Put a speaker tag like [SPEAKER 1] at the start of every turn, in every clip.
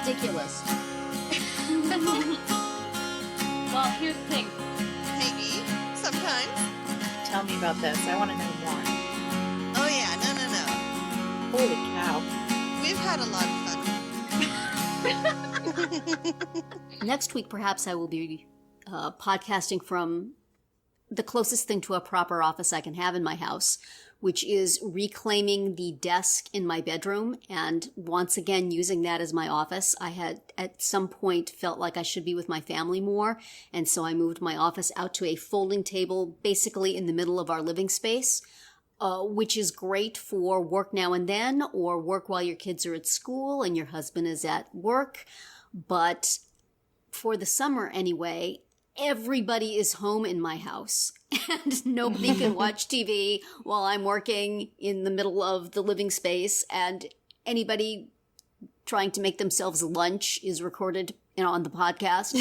[SPEAKER 1] ridiculous.
[SPEAKER 2] Well, here's the thing.
[SPEAKER 3] Maybe. Sometimes.
[SPEAKER 1] Tell me about this. I want to know more.
[SPEAKER 3] Oh, yeah. No.
[SPEAKER 1] Holy cow.
[SPEAKER 3] We've had a lot of fun.
[SPEAKER 4] Next week, perhaps I will be podcasting from the closest thing to a proper office I can have in my house, which is reclaiming the desk in my bedroom and once again using that as my office. I had at some point felt like I should be with my family more, and so I moved my office out to a folding table basically in the middle of our living space, which is great for work now and then or work while your kids are at school and your husband is at work. But for the summer anyway, everybody is home in my house and nobody can watch TV while I'm working in the middle of the living space, and anybody trying to make themselves lunch is recorded, on the podcast,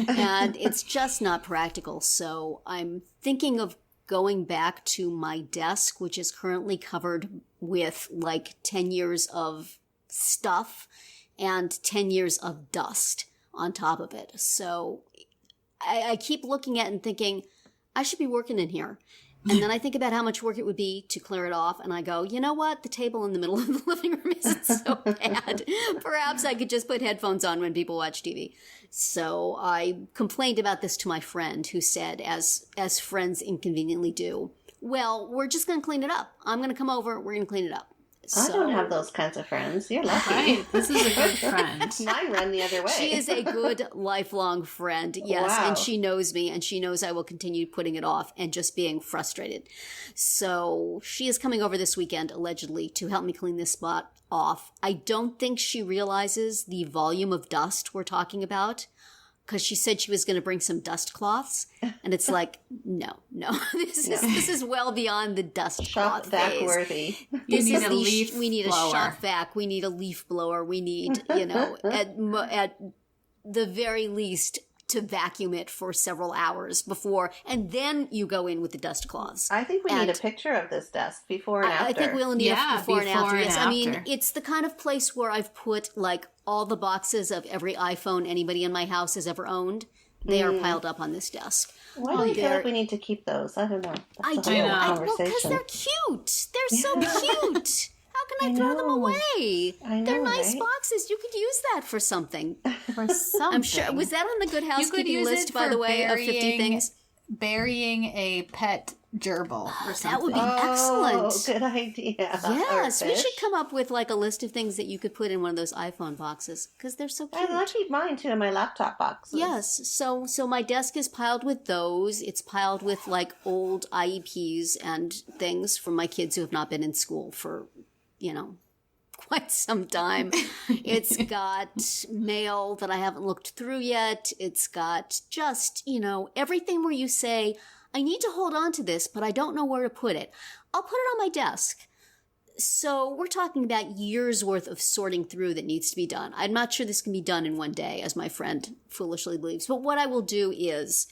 [SPEAKER 4] and it's just not practical. So I'm thinking of going back to my desk, which is currently covered with like 10 years of stuff and 10 years of dust on top of it. So I keep looking at it and thinking, I should be working in here. And then I think about how much work it would be to clear it off. And I go, you know what? The table in the middle of the living room isn't so bad. Perhaps I could just put headphones on when people watch TV. So I complained about this to my friend, who said, as friends inconveniently do, well, we're just going to clean it up. I'm going to come over. We're going to clean it up.
[SPEAKER 5] I don't have those kinds of friends. You're lucky.
[SPEAKER 2] Right. This is a good friend.
[SPEAKER 5] Mine run the other way.
[SPEAKER 4] She is a good lifelong friend, yes,
[SPEAKER 5] Wow.
[SPEAKER 4] and she knows me, and she knows I will continue putting it off and just being frustrated. So she is coming over this weekend, allegedly, to help me clean this spot off. I don't think she realizes the volume of dust we're talking about, because she said she was going to bring some dust cloths, and it's like, no. This is well beyond the dust
[SPEAKER 5] Shop
[SPEAKER 4] cloth
[SPEAKER 5] vac
[SPEAKER 4] phase.
[SPEAKER 5] worthy.
[SPEAKER 4] This
[SPEAKER 2] need
[SPEAKER 4] is
[SPEAKER 2] a leaf
[SPEAKER 4] we need
[SPEAKER 2] blower.
[SPEAKER 4] a shop vac. We need a leaf blower. We need, at the very least, to vacuum it for several hours before, and then you go in with the dust cloths.
[SPEAKER 5] I think we need a picture of this desk before and after.
[SPEAKER 4] I think we'll need
[SPEAKER 2] Yeah,
[SPEAKER 4] a before and
[SPEAKER 2] before
[SPEAKER 4] after.
[SPEAKER 2] and
[SPEAKER 4] Yes, I mean,
[SPEAKER 2] after.
[SPEAKER 4] it's the kind of place where I've put like all the boxes of every iPhone anybody in my house has ever owned. They are piled up on this desk.
[SPEAKER 5] Why do I feel like we need to keep those? I don't know.
[SPEAKER 4] I
[SPEAKER 5] That's
[SPEAKER 4] do.
[SPEAKER 5] a whole
[SPEAKER 4] Well,
[SPEAKER 5] conversation.
[SPEAKER 4] because they're cute. They're so cute. How can I throw them
[SPEAKER 5] know.
[SPEAKER 4] away?
[SPEAKER 5] I know,
[SPEAKER 4] They're nice
[SPEAKER 5] right?
[SPEAKER 4] boxes. You could use that for something.
[SPEAKER 2] For something.
[SPEAKER 4] I'm sure. Was that on the Good Housekeeping list, by the way, of 50 things?
[SPEAKER 2] Burying a pet gerbil or something.
[SPEAKER 4] That would be
[SPEAKER 5] Oh,
[SPEAKER 4] excellent.
[SPEAKER 5] good idea.
[SPEAKER 4] Yes,
[SPEAKER 5] Or
[SPEAKER 4] we
[SPEAKER 5] fish.
[SPEAKER 4] should come up with like a list of things that you could put in one of those iPhone boxes because they're so cute.
[SPEAKER 5] I keep mine too in my laptop boxes.
[SPEAKER 4] Yes, so my desk is piled with those. It's piled with like old IEPs and things from my kids who have not been in school for, quite some time. It's got mail that I haven't looked through yet. It's got just, everything where you say, I need to hold on to this, but I don't know where to put it. I'll put it on my desk. So we're talking about years worth of sorting through that needs to be done. I'm not sure this can be done in one day, as my friend foolishly believes. But what I will do is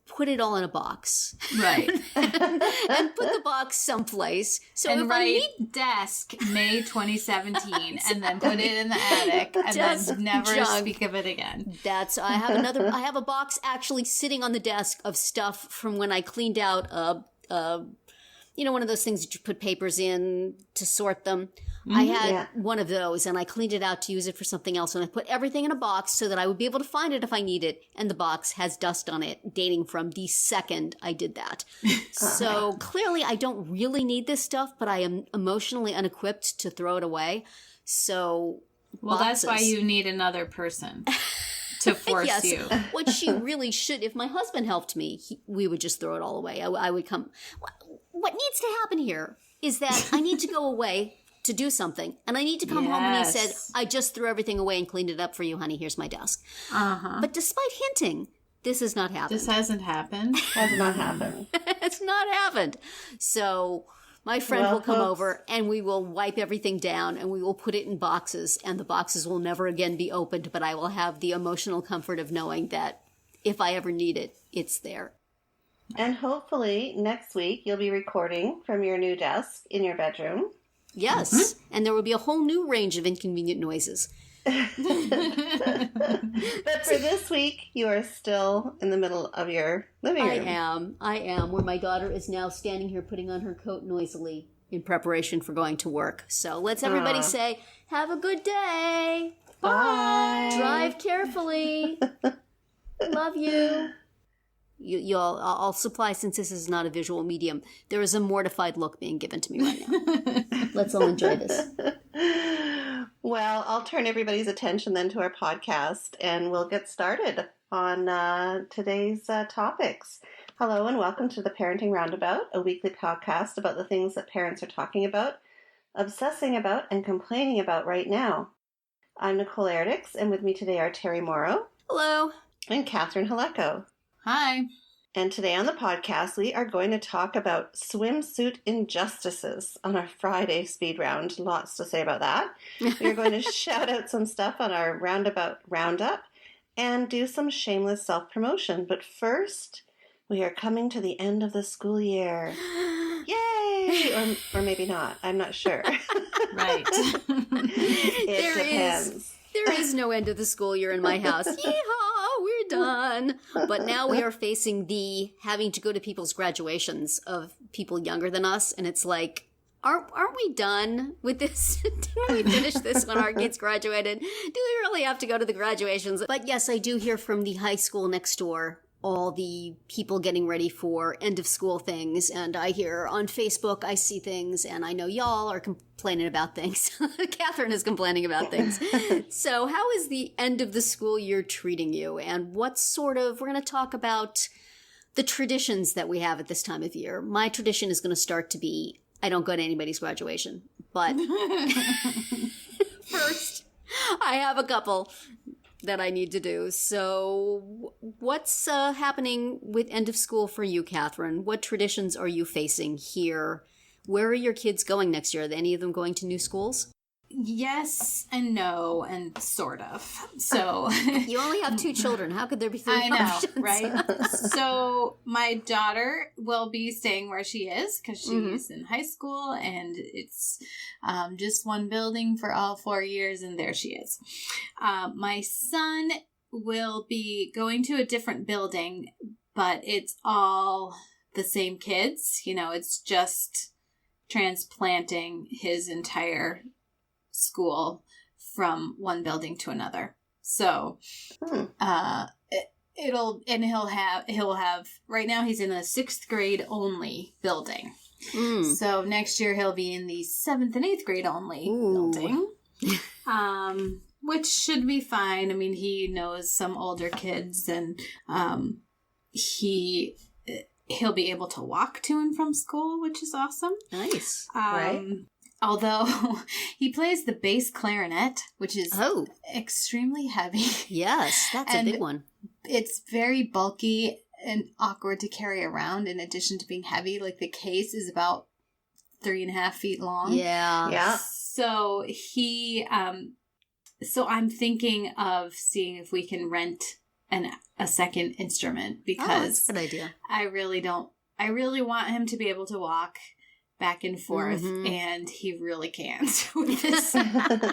[SPEAKER 4] put it all in a box.
[SPEAKER 2] Right.
[SPEAKER 4] And put the box someplace. So
[SPEAKER 2] And
[SPEAKER 4] if I
[SPEAKER 2] write
[SPEAKER 4] need
[SPEAKER 2] desk May 2017 and then put it in the attic and
[SPEAKER 4] Just
[SPEAKER 2] then never
[SPEAKER 4] junk.
[SPEAKER 2] speak of it again.
[SPEAKER 4] I have a box actually sitting on the desk of stuff from when I cleaned out one of those things that you put papers in to sort them. I had one of those and I cleaned it out to use it for something else, and I put everything in a box so that I would be able to find it if I need it, and the box has dust on it dating from the second I did that. So clearly I don't really need this stuff, but I am emotionally unequipped to throw it away. So
[SPEAKER 2] Well, that's why
[SPEAKER 4] boxes.
[SPEAKER 2] you need another person to force
[SPEAKER 4] Yes,
[SPEAKER 2] you.
[SPEAKER 4] what she really should, if my husband helped me, we would just throw it all away. I would come. What needs to happen here is that I need to go away to do something, and I need to come home and he said,
[SPEAKER 2] Yes.
[SPEAKER 4] I just threw everything away and cleaned it up for you, honey. Here's my desk.
[SPEAKER 2] Uh-huh.
[SPEAKER 4] But despite hinting, this has not happened.
[SPEAKER 2] This hasn't happened.
[SPEAKER 5] Has not happened.
[SPEAKER 4] It's not happened. So my friend
[SPEAKER 5] Well,
[SPEAKER 4] will come
[SPEAKER 5] folks-
[SPEAKER 4] over and we will wipe everything down and we will put it in boxes, and the boxes will never again be opened, but I will have the emotional comfort of knowing that if I ever need it, it's there.
[SPEAKER 5] And hopefully next week you'll be recording from your new desk in your bedroom.
[SPEAKER 4] Yes, and there will be a whole new range of inconvenient noises.
[SPEAKER 5] But for this week, you are still in the middle of your living room.
[SPEAKER 4] I am, where my daughter is now standing here putting on her coat noisily in preparation for going to work. So let's everybody say, have a good day.
[SPEAKER 5] Bye.
[SPEAKER 4] Drive carefully. Love you. I'll supply, since this is not a visual medium, there is a mortified look being given to me right now. Let's all enjoy this.
[SPEAKER 5] Well, I'll turn everybody's attention then to our podcast, and we'll get started on today's topics. Hello, and welcome to the Parenting Roundabout, a weekly podcast about the things that parents are talking about, obsessing about, and complaining about right now. I'm Nicole Erdix, and with me today are Terri Morrow.
[SPEAKER 4] Hello.
[SPEAKER 5] And Catherine Haleko.
[SPEAKER 2] Hi.
[SPEAKER 5] And today on the podcast, we are going to talk about swimsuit injustices on our Friday speed round. Lots to say about that. We are going to shout out some stuff on our Roundabout Roundup and do some shameless self-promotion. But first, we are coming to the end of the school year. Yay! Or maybe not. I'm not sure.
[SPEAKER 2] Right.
[SPEAKER 5] It depends.
[SPEAKER 4] There is no end of the school year in my house. Yeehaw, we're done. But now we are facing the having to go to people's graduations of people younger than us. And it's like, aren't we done with this? Didn't we finish this when our kids graduated? Do we really have to go to the graduations? But yes, I do hear from the high school next door all the people getting ready for end of school things. And I hear on Facebook, I see things, and I know y'all are complaining about things. Catherine is complaining about things. So how is the end of the school year treating you? And we're going to talk about the traditions that we have at this time of year. My tradition is going to start to be, I don't go to anybody's graduation, but first I have a couple that I need to do. So what's happening with end of school for you, Catherine? What traditions are you facing here? Where are your kids going next year? Are any of them going to new schools?
[SPEAKER 2] Yes and no, and sort of. So
[SPEAKER 4] you only have 2 children. How could there be 3 options?
[SPEAKER 2] Right? So my daughter will be staying where she is because she's in high school, and it's just one building for all 4 years, and there she is. My son will be going to a different building, but it's all the same kids. You know, it's just transplanting his entire school from one building to another. So he'll have right now he's in a 6th grade only building. So next year he'll be in the 7th and 8th grade only building. Which should be fine. I mean, he knows some older kids, and he'll be able to walk to and from school, which is awesome.
[SPEAKER 4] Nice.
[SPEAKER 5] Right.
[SPEAKER 2] Although he plays the bass clarinet, which is extremely heavy.
[SPEAKER 4] Yes, that's a big one.
[SPEAKER 2] It's very bulky and awkward to carry around, in addition to being heavy. Like, the case is about 3.5 feet long.
[SPEAKER 4] Yeah.
[SPEAKER 2] So so I'm thinking of seeing if we can rent a second instrument, because
[SPEAKER 4] that's a good idea.
[SPEAKER 2] I really want him to be able to walk back and forth, and he really can't with this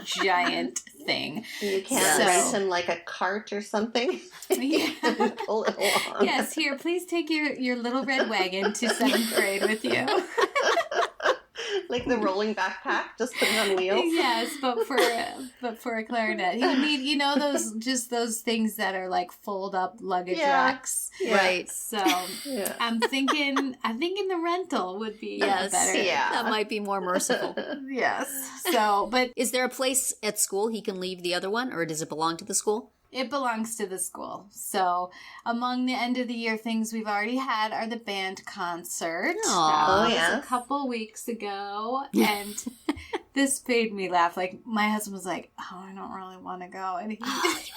[SPEAKER 2] giant thing.
[SPEAKER 5] You can't rent him like a cart or something.
[SPEAKER 2] Yeah.
[SPEAKER 5] Pull it along.
[SPEAKER 2] Yes, here, please take your little red wagon to 7th grade with you.
[SPEAKER 5] Like the rolling backpack, just put it on wheels.
[SPEAKER 2] Yes, but for a clarinet, he would need those things that are like fold up luggage racks.
[SPEAKER 4] Yeah. Right.
[SPEAKER 2] So I'm thinking the rental would be better.
[SPEAKER 4] Yeah, that might be more merciful.
[SPEAKER 2] Yes. So, but
[SPEAKER 4] is there a place at school he can leave the other one, or does it belong to the school?
[SPEAKER 2] It belongs to the school. So among the end of the year things we've already had are the band concert.
[SPEAKER 4] That
[SPEAKER 2] was a couple weeks ago. And this made me laugh. Like, my husband was like, oh, I don't really want to go. And
[SPEAKER 4] you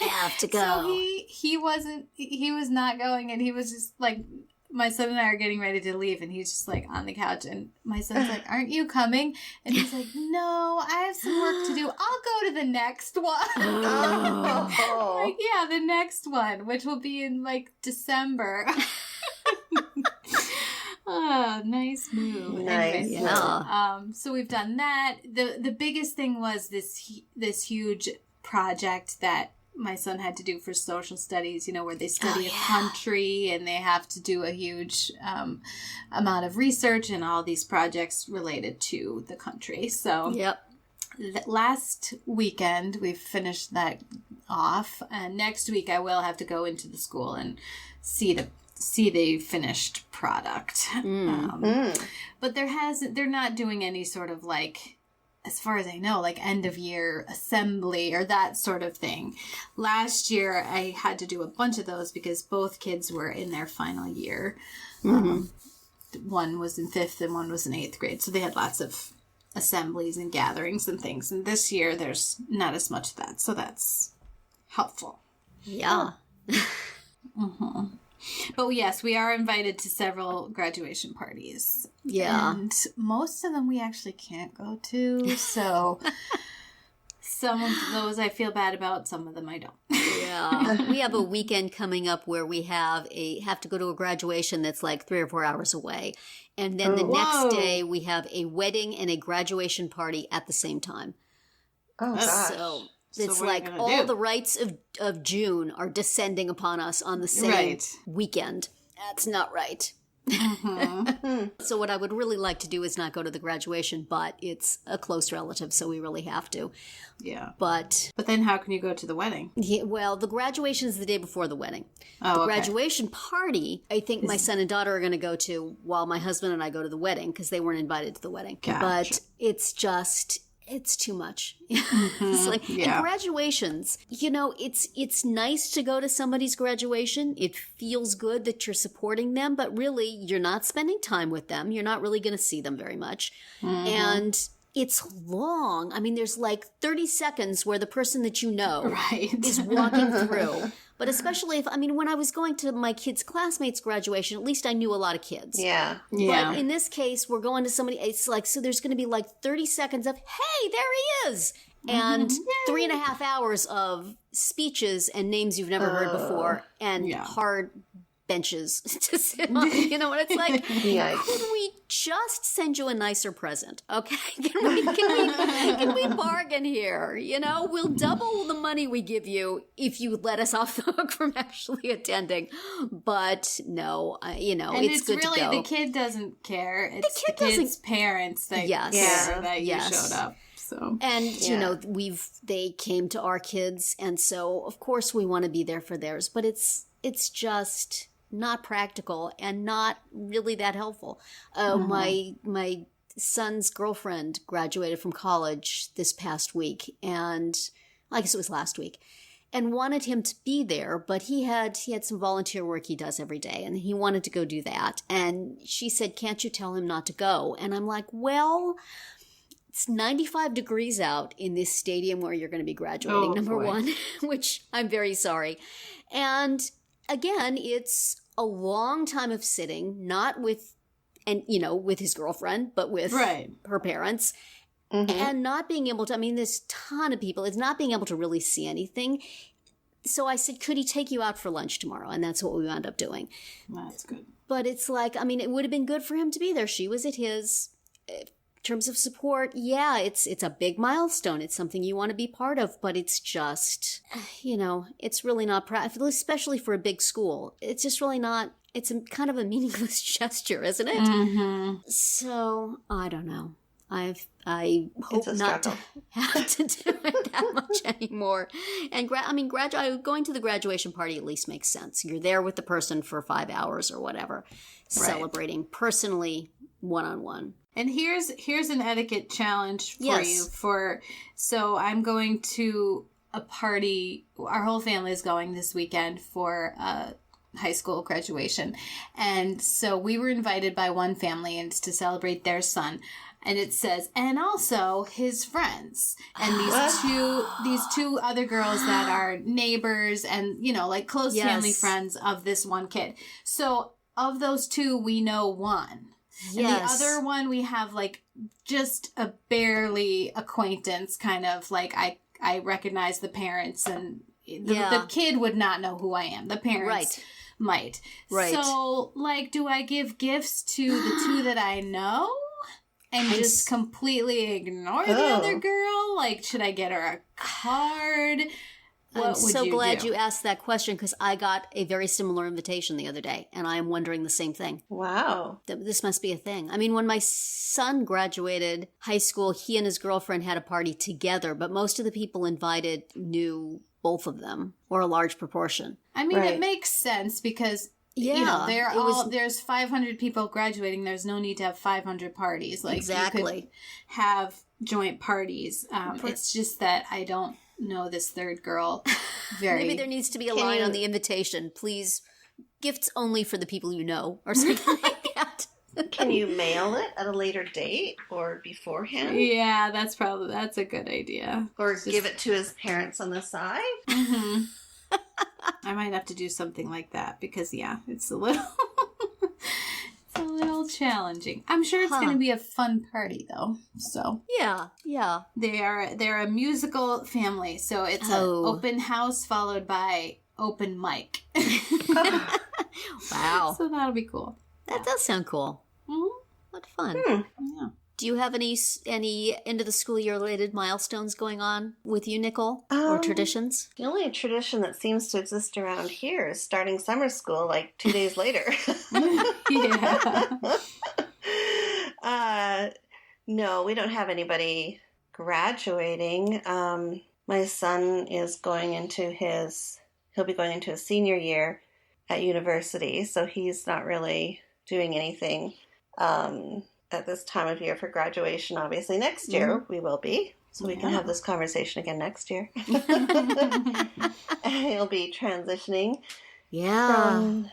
[SPEAKER 4] have to go.
[SPEAKER 2] So he was not going, and he was just like, my son and I are getting ready to leave, and he's just like on the couch, and my son's like, aren't you coming? And he's like, no, I have some work to do. I'll go to the next one. Like, yeah, the next one, which will be in like December. Oh, nice move.
[SPEAKER 5] Nice.
[SPEAKER 2] Anyway,
[SPEAKER 4] Yeah.
[SPEAKER 2] so we've done that. The biggest thing was this huge project that my son had to do for social studies, where they study a country and they have to do a huge amount of research and all these projects related to the country. So
[SPEAKER 4] Yep.
[SPEAKER 2] last weekend we finished that off, and next week I will have to go into the school and see the finished product. But they're not doing any sort of like, as far as I know, like end of year assembly or that sort of thing. Last year I had to do a bunch of those because both kids were in their final year. One was in 5th and one was in 8th grade. So they had lots of assemblies and gatherings and things. And this year there's not as much of that. So that's helpful.
[SPEAKER 4] Yeah.
[SPEAKER 2] But yes, we are invited to several graduation parties.
[SPEAKER 4] Yeah.
[SPEAKER 2] And most of them we actually can't go to. So some of those I feel bad about, some of them I don't.
[SPEAKER 4] Yeah. We have a weekend coming up where we have to go to a graduation that's like 3 or 4 hours away. And then the next day we have a wedding and a graduation party at the same time.
[SPEAKER 5] Oh, gosh.
[SPEAKER 4] So
[SPEAKER 2] So
[SPEAKER 4] it's
[SPEAKER 2] what are you
[SPEAKER 4] like
[SPEAKER 2] gonna
[SPEAKER 4] all
[SPEAKER 2] do?
[SPEAKER 4] the rights of June are descending upon us on the same
[SPEAKER 2] Right.
[SPEAKER 4] weekend. That's not right. So what I would really like to do is not go to the graduation, but it's a close relative, so we really have to.
[SPEAKER 2] Yeah.
[SPEAKER 4] But
[SPEAKER 2] But then how can you go to the wedding?
[SPEAKER 4] yeah, well, the graduation is the day before the wedding.
[SPEAKER 2] Oh,
[SPEAKER 4] The
[SPEAKER 2] okay.
[SPEAKER 4] graduation party, I think my son and daughter are going to go to while my husband and I go to the wedding because they weren't invited to the wedding.
[SPEAKER 2] Gotcha.
[SPEAKER 4] But it's too much. It's like,
[SPEAKER 2] Yeah.
[SPEAKER 4] and graduations, it's nice to go to somebody's graduation. It feels good that you're supporting them, but really you're not spending time with them. You're not really going to see them very much. And it's long. I mean, there's like 30 seconds where the person that you know
[SPEAKER 2] Right.
[SPEAKER 4] is walking through. But especially when I was going to my kids' classmates' graduation, at least I knew a lot of kids.
[SPEAKER 5] Yeah.
[SPEAKER 2] Yeah.
[SPEAKER 4] But in this case, we're going to somebody, it's like, so there's going to be like 30 seconds of, hey, there he is. And 3.5 hours of speeches and names you've never heard before and
[SPEAKER 2] Yeah.
[SPEAKER 4] hard benches to sit on. You know what it's like?
[SPEAKER 5] Yikes.
[SPEAKER 4] Could we just send you a nicer present? Okay. Can we bargain here? We'll double the money we give you if you let us off the hook from actually attending. But no,
[SPEAKER 2] And
[SPEAKER 4] it's good
[SPEAKER 2] really,
[SPEAKER 4] to go.
[SPEAKER 2] the kid doesn't care. It's the
[SPEAKER 4] kid doesn't-
[SPEAKER 2] kid's parents that
[SPEAKER 4] Yes.
[SPEAKER 2] care that you
[SPEAKER 4] Yes.
[SPEAKER 2] showed up. So
[SPEAKER 4] And
[SPEAKER 5] Yeah.
[SPEAKER 4] they came to our kids, and so of course we want to be there for theirs. But it's just not practical and not really that helpful. My son's girlfriend graduated from college this past week, and I guess it was last week, and wanted him to be there, but he had some volunteer work he does every day, and he wanted to go do that. And she said, "Can't you tell him not to go?" And I'm like, well, it's 95 degrees out in this stadium where you're going to be graduating,
[SPEAKER 2] Oh,
[SPEAKER 4] number
[SPEAKER 2] boy.
[SPEAKER 4] one, which I'm very sorry. And again, it's a long time of sitting, not with his girlfriend, but with
[SPEAKER 2] Right.
[SPEAKER 4] her parents.
[SPEAKER 5] Mhm.
[SPEAKER 4] And not being able to, there's a ton of people, it's not being able to really see anything. So I said, could he take you out for lunch tomorrow? And that's what we wound up doing.
[SPEAKER 2] that's good.
[SPEAKER 4] But it's like, it would have been good for him to be there. She was at his. In terms of support, yeah, it's a big milestone. It's something you want to be part of, but it's just, it's really not practical, especially for a big school. It's just really not, it's kind of a meaningless gesture, isn't it?
[SPEAKER 2] Mm-hmm.
[SPEAKER 4] So, I don't know. I hope
[SPEAKER 5] It's a
[SPEAKER 4] not to
[SPEAKER 5] struggle.
[SPEAKER 4] have to do it that much anymore. And going to the graduation party at least makes sense. You're there with the person for 5 hours or whatever, celebrating personally, one-on-one.
[SPEAKER 2] And here's an etiquette challenge for
[SPEAKER 4] Yes.
[SPEAKER 2] you. So I'm going to a party. Our whole family is going this weekend for a high school graduation, and so we were invited by one family, and it's to celebrate their son. And it says, and also his friends, and these two other girls that are neighbors and like close family
[SPEAKER 4] Yes.
[SPEAKER 2] friends of this one kid. So of those two, we know one. And
[SPEAKER 4] Yes.
[SPEAKER 2] the other one, we have like just a barely acquaintance, kind of like I recognize the parents, and the
[SPEAKER 4] Yeah.
[SPEAKER 2] kid would not know who I am. The parents
[SPEAKER 4] Right.
[SPEAKER 2] might.
[SPEAKER 4] Right.
[SPEAKER 2] So, like, do I give gifts to the two that I know and just completely ignore the other girl? Like, should I get her a card? What
[SPEAKER 4] I'm
[SPEAKER 2] would
[SPEAKER 4] so
[SPEAKER 2] you
[SPEAKER 4] glad
[SPEAKER 2] do?
[SPEAKER 4] you asked that question because I got a very similar invitation the other day, and I am wondering the same thing.
[SPEAKER 5] Wow.
[SPEAKER 4] This must be a thing. I mean, when my son graduated high school, he and his girlfriend had a party together, but most of the people invited knew both of them, or a large proportion.
[SPEAKER 2] I mean,
[SPEAKER 5] Right.
[SPEAKER 2] it makes sense because
[SPEAKER 4] Yeah,
[SPEAKER 2] you know,
[SPEAKER 4] it
[SPEAKER 2] there's 500 people graduating. There's no need to have 500 parties. Like,
[SPEAKER 4] Exactly.
[SPEAKER 2] you could have joint parties. It's just that I don't know this third girl very.
[SPEAKER 4] Maybe there needs to be a line on the invitation. Please, gifts only for the people you know, or something like that.
[SPEAKER 5] Can you mail it at a later date or beforehand?
[SPEAKER 2] Yeah, that's a good idea.
[SPEAKER 5] Or give it to his parents on the side?
[SPEAKER 2] Mm-hmm. I might have to do something like that because it's a little it's a little challenging. I'm sure it's going to be a fun party though. So
[SPEAKER 4] Yeah.
[SPEAKER 2] they're a musical family, so it's an open house followed by open mic.
[SPEAKER 4] Wow.
[SPEAKER 2] So that'll be cool.
[SPEAKER 4] That does sound cool.
[SPEAKER 2] Mm-hmm.
[SPEAKER 4] What fun.
[SPEAKER 2] Yeah.
[SPEAKER 4] Do you have any end of the school year related milestones going on with you, Nicole? Or traditions?
[SPEAKER 5] The only tradition that seems to exist around here is starting summer school like 2 days later.
[SPEAKER 2] Yeah.
[SPEAKER 5] No, we don't have anybody graduating. My son is he'll be going into his senior year at university, so he's not really doing anything at this time of year for graduation. Obviously, next year we will be, so we can have this conversation again next year. He'll be transitioning from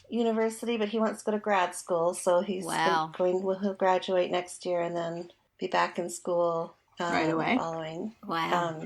[SPEAKER 5] university, but he wants to go to grad school, so he's he'll graduate next year and then be back in school
[SPEAKER 2] right away.
[SPEAKER 5] Following.
[SPEAKER 4] Wow.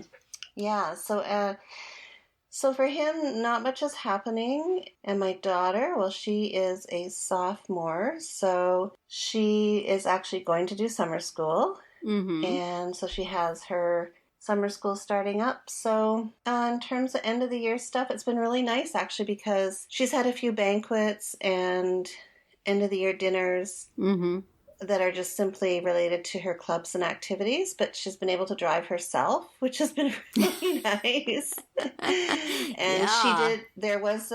[SPEAKER 5] So for him, not much is happening. And my daughter, well, she is a sophomore, so she is actually going to do summer school.
[SPEAKER 4] Mm-hmm.
[SPEAKER 5] And so she has her summer school starting up. So in terms of end of the year stuff, it's been really nice actually because she's had a few banquets and end of the year dinners that are just simply related to her clubs and activities, but she's been able to drive herself, which has been really nice. And there was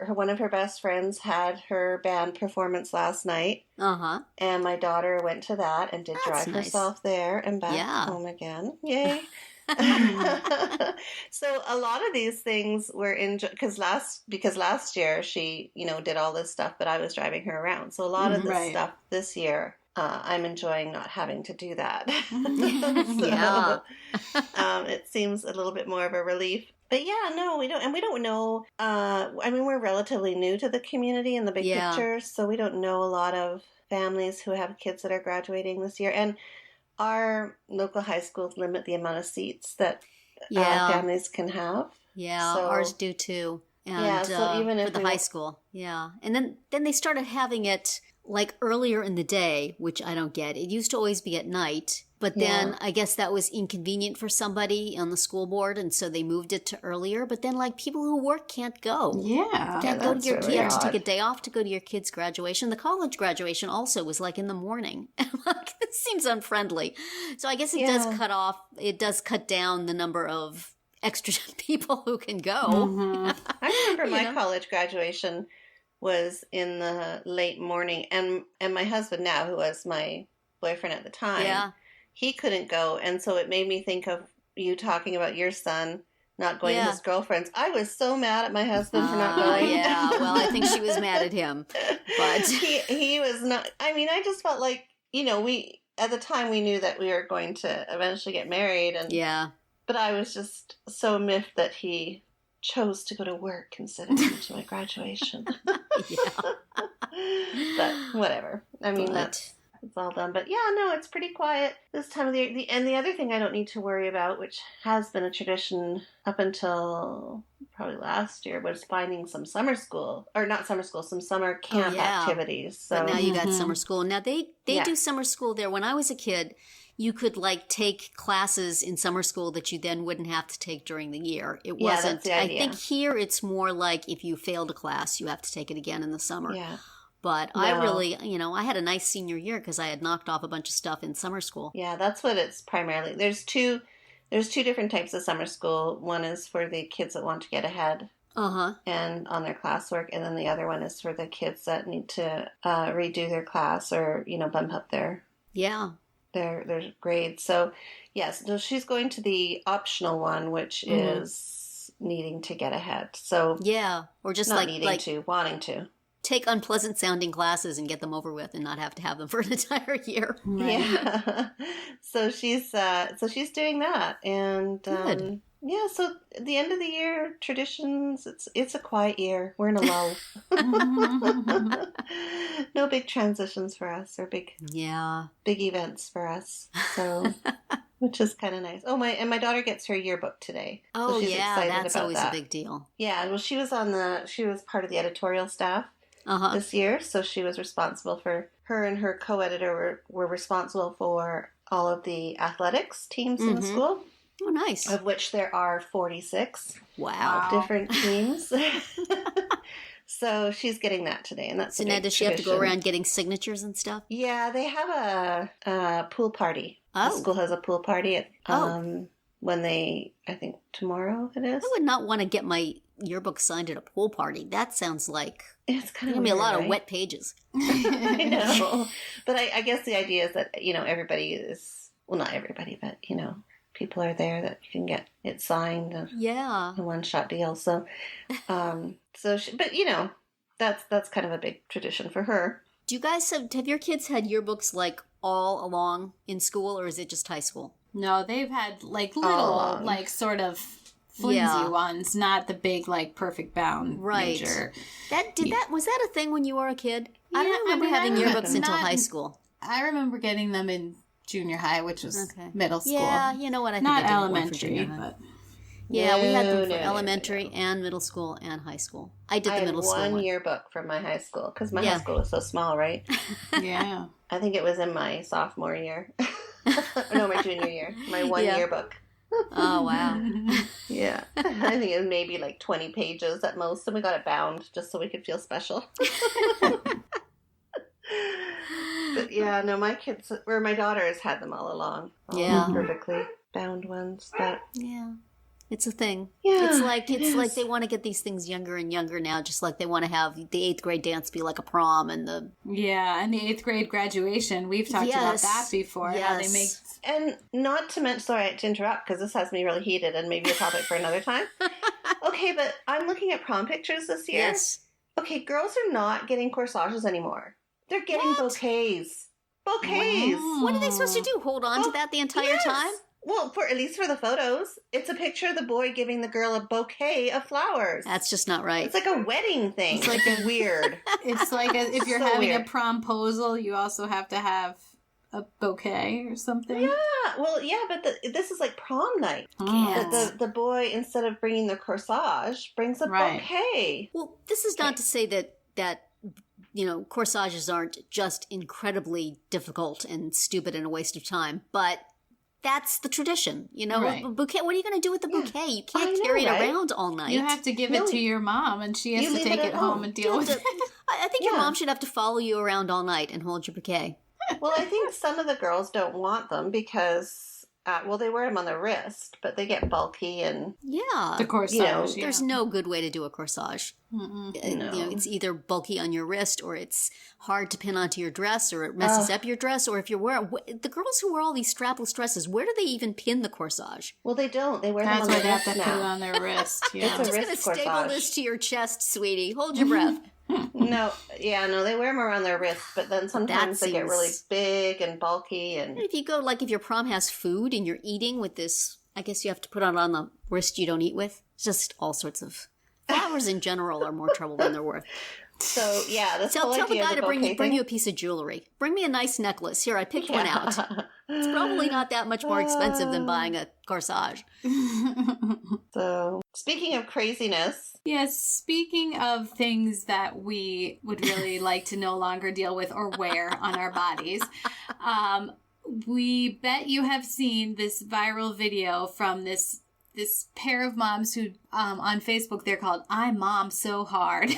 [SPEAKER 5] one of her best friends had her band performance last night. And my daughter went to that and did drive herself there and back home again. Yay. So a lot of these things were because last year she, did all this stuff, but I was driving her around. So a lot of this stuff this year, I'm enjoying not having to do that. It seems a little bit more of a relief. But we don't know. We're relatively new to the community in the big picture, so we don't know a lot of families who have kids that are graduating this year. And our local high schools limit the amount of seats that families can have.
[SPEAKER 4] Yeah, so, ours do too. And,
[SPEAKER 5] so even
[SPEAKER 4] for the high school. Yeah. And then they started having it like earlier in the day, which I don't get. It used to always be at night, but then I guess that was inconvenient for somebody on the school board, and so they moved it to earlier. But then, like, people who work can't go.
[SPEAKER 2] Yeah.
[SPEAKER 4] Can't go to your
[SPEAKER 5] really
[SPEAKER 4] kids,
[SPEAKER 5] odd.
[SPEAKER 4] take a day off to go to your kids' graduation. The college graduation also was like in the morning. Like, this seems unfriendly. So I guess it does cut down the number of extra people who can go.
[SPEAKER 5] I remember my college graduation was in the late morning, and my husband now, who was my boyfriend at the time, he couldn't go, and so it made me think of you talking about your son not going to his girlfriend's. I was so mad at my husband for not going.
[SPEAKER 4] Yeah, well, I think she was mad at him, but
[SPEAKER 5] he was not. I mean, I just felt like, we at the time we knew that we were going to eventually get married, and but I was just so miffed that he chose to go to work instead of going to my graduation. But whatever. I mean, it's all done. But it's pretty quiet this time of the year. And the other thing I don't need to worry about, which has been a tradition up until probably last year, was finding some summer camp activities. So
[SPEAKER 4] but now you got summer school. Now they do summer school there. When I was a kid, you could like take classes in summer school that you then wouldn't have to take during the year. It
[SPEAKER 5] Yeah,
[SPEAKER 4] wasn't.
[SPEAKER 5] that's the idea.
[SPEAKER 4] I think here it's more like if you failed a class, you have to take it again in the summer.
[SPEAKER 5] Yeah.
[SPEAKER 4] But
[SPEAKER 5] No.
[SPEAKER 4] I really, I had a nice senior year because I had knocked off a bunch of stuff in summer school.
[SPEAKER 5] Yeah, that's what it's primarily. There's two different types of summer school. One is for the kids that want to get ahead and on their classwork, and then the other one is for the kids that need to redo their class or bump up their grades. So yes, so she's going to the optional one, which is needing to get ahead. So
[SPEAKER 4] yeah, or just
[SPEAKER 5] not
[SPEAKER 4] like
[SPEAKER 5] needing to, wanting to.
[SPEAKER 4] Take unpleasant sounding classes and get them over with and not have to have them for an entire year.
[SPEAKER 2] Right.
[SPEAKER 5] Yeah. So she's doing that, and
[SPEAKER 4] Good.
[SPEAKER 5] yeah. So at the end of the year, traditions. It's a quiet year. We're in a lull. No big transitions for us or big events for us. So. Which is kind of nice. Oh, my daughter gets her yearbook today.
[SPEAKER 4] Oh,
[SPEAKER 5] so she's excited
[SPEAKER 4] that's
[SPEAKER 5] about
[SPEAKER 4] always
[SPEAKER 5] that.
[SPEAKER 4] a big deal.
[SPEAKER 5] Yeah, well, she was part of the editorial staff this year, so she was responsible for her and her co-editor were responsible for all of the athletics teams in the school.
[SPEAKER 4] Oh, nice.
[SPEAKER 5] Of which there are 46.
[SPEAKER 4] Wow.
[SPEAKER 5] Different teams. So she's getting that today, and that's
[SPEAKER 4] So now does she have to go around getting signatures and stuff?
[SPEAKER 5] Yeah, they have a pool party.
[SPEAKER 4] Oh.
[SPEAKER 5] The school has a pool party at when I think tomorrow it is.
[SPEAKER 4] I would not want to get my yearbook signed at a pool party. That sounds like
[SPEAKER 5] it's kind of
[SPEAKER 4] going to be a lot
[SPEAKER 5] right?
[SPEAKER 4] of wet pages.
[SPEAKER 5] I know. But I guess the idea is that, everybody is, well, not everybody, but, people are there that you can get it signed.
[SPEAKER 4] Yeah.
[SPEAKER 5] A one-shot deal. So, but, that's kind of a big tradition for her.
[SPEAKER 4] Do you guys have your kids had yearbooks like all along in school, or is it just high school?
[SPEAKER 2] No, they've had like little, like sort of flimsy ones, not the big like perfect bound.
[SPEAKER 4] Right.
[SPEAKER 2] Major.
[SPEAKER 4] Was that a thing when you were a kid? I don't remember having yearbooks until high school.
[SPEAKER 2] I remember getting them in junior high, which was middle school.
[SPEAKER 4] Yeah, you know what? I think
[SPEAKER 2] not
[SPEAKER 4] I did
[SPEAKER 2] elementary,
[SPEAKER 4] but yeah, we had them for elementary and middle school and high school. I did the middle school
[SPEAKER 5] one yearbook from my high school because my high school was so small, right?
[SPEAKER 2] Yeah.
[SPEAKER 5] I think it was in my sophomore year. No, my junior year. My one yearbook.
[SPEAKER 4] Oh, wow.
[SPEAKER 5] Yeah. I think it was maybe like 20 pages at most, and we got it bound just so we could feel special. But yeah, no, my daughter has had them all along. All perfectly bound ones. But
[SPEAKER 4] yeah. It's a thing.
[SPEAKER 5] Yeah,
[SPEAKER 4] it's like they want to get these things younger and younger now, just like they want to have the 8th grade dance be like a prom and the
[SPEAKER 2] the 8th grade graduation. We've talked about that before.
[SPEAKER 4] Yes.
[SPEAKER 2] How they make
[SPEAKER 5] and not to mention, sorry to interrupt because this has me really heated and maybe a topic for another time. Okay, but I'm looking at prom pictures this year.
[SPEAKER 4] Yes.
[SPEAKER 5] Okay, girls are not getting corsages anymore. They're getting bouquets. Bouquets.
[SPEAKER 2] Wow.
[SPEAKER 4] What are they supposed to do? Hold on to that the entire time?
[SPEAKER 5] Well, at least for the photos, it's a picture of the boy giving the girl a bouquet of flowers.
[SPEAKER 4] That's just not right.
[SPEAKER 5] It's like a wedding thing. It's like weird.
[SPEAKER 2] It's like if you're
[SPEAKER 5] So
[SPEAKER 2] having
[SPEAKER 5] weird.
[SPEAKER 2] a promposal, you also have to have a bouquet or something.
[SPEAKER 5] Yeah, well, yeah, but this is like prom night.
[SPEAKER 4] Yes.
[SPEAKER 5] The boy, instead of bringing the corsage, brings a bouquet.
[SPEAKER 4] Well, this is not to say that corsages aren't just incredibly difficult and stupid and a waste of time, but that's the tradition,
[SPEAKER 2] Right.
[SPEAKER 4] A bouquet. What are you going to do with the bouquet? You can't carry it around all night.
[SPEAKER 2] You have to give it to your mom, and she has to take it home and deal with it.
[SPEAKER 4] I think your mom should have to follow you around all night and hold your bouquet.
[SPEAKER 5] Well, I think some of the girls don't want them because, they wear them on their wrist, but they get bulky and...
[SPEAKER 4] Yeah.
[SPEAKER 2] The corsage,
[SPEAKER 4] There's no good way to do a corsage.
[SPEAKER 5] No.
[SPEAKER 4] It's either bulky on your wrist, or it's hard to pin onto your dress, or it messes up your dress, or if you're wearing... The girls who wear all these strapless dresses, where do they even pin the corsage?
[SPEAKER 5] Well, they don't. They wear
[SPEAKER 2] That's
[SPEAKER 5] them on
[SPEAKER 2] why they
[SPEAKER 5] their
[SPEAKER 2] have to
[SPEAKER 5] wrist
[SPEAKER 2] put it
[SPEAKER 5] now.
[SPEAKER 2] on their wrist. Yeah.
[SPEAKER 4] I'm just going to
[SPEAKER 5] wrist
[SPEAKER 4] staple
[SPEAKER 5] corsage.
[SPEAKER 4] this to your chest, sweetie. Hold your breath.
[SPEAKER 5] No, they wear them around their wrist, but then sometimes they get
[SPEAKER 4] seems-
[SPEAKER 5] really big and bulky and...
[SPEAKER 4] If you go, if your prom has food and you're eating with this, I guess you have to put it on the wrist you don't eat with. It's just all sorts of... Flowers in general are more trouble than they're worth.
[SPEAKER 5] So, yeah, this
[SPEAKER 4] Tell
[SPEAKER 5] whole
[SPEAKER 4] the
[SPEAKER 5] idea of
[SPEAKER 4] guy
[SPEAKER 5] the
[SPEAKER 4] to bring
[SPEAKER 5] bouquet
[SPEAKER 4] you a piece of jewelry. Bring me a nice necklace. Here, I picked one out. It's probably not that much more expensive than buying a corsage.
[SPEAKER 5] So, speaking of craziness...
[SPEAKER 2] Yes, speaking of things that we would really like to no longer deal with or wear on our bodies, we bet you have seen this viral video from this pair of moms who, on Facebook, they're called I Mom So Hard.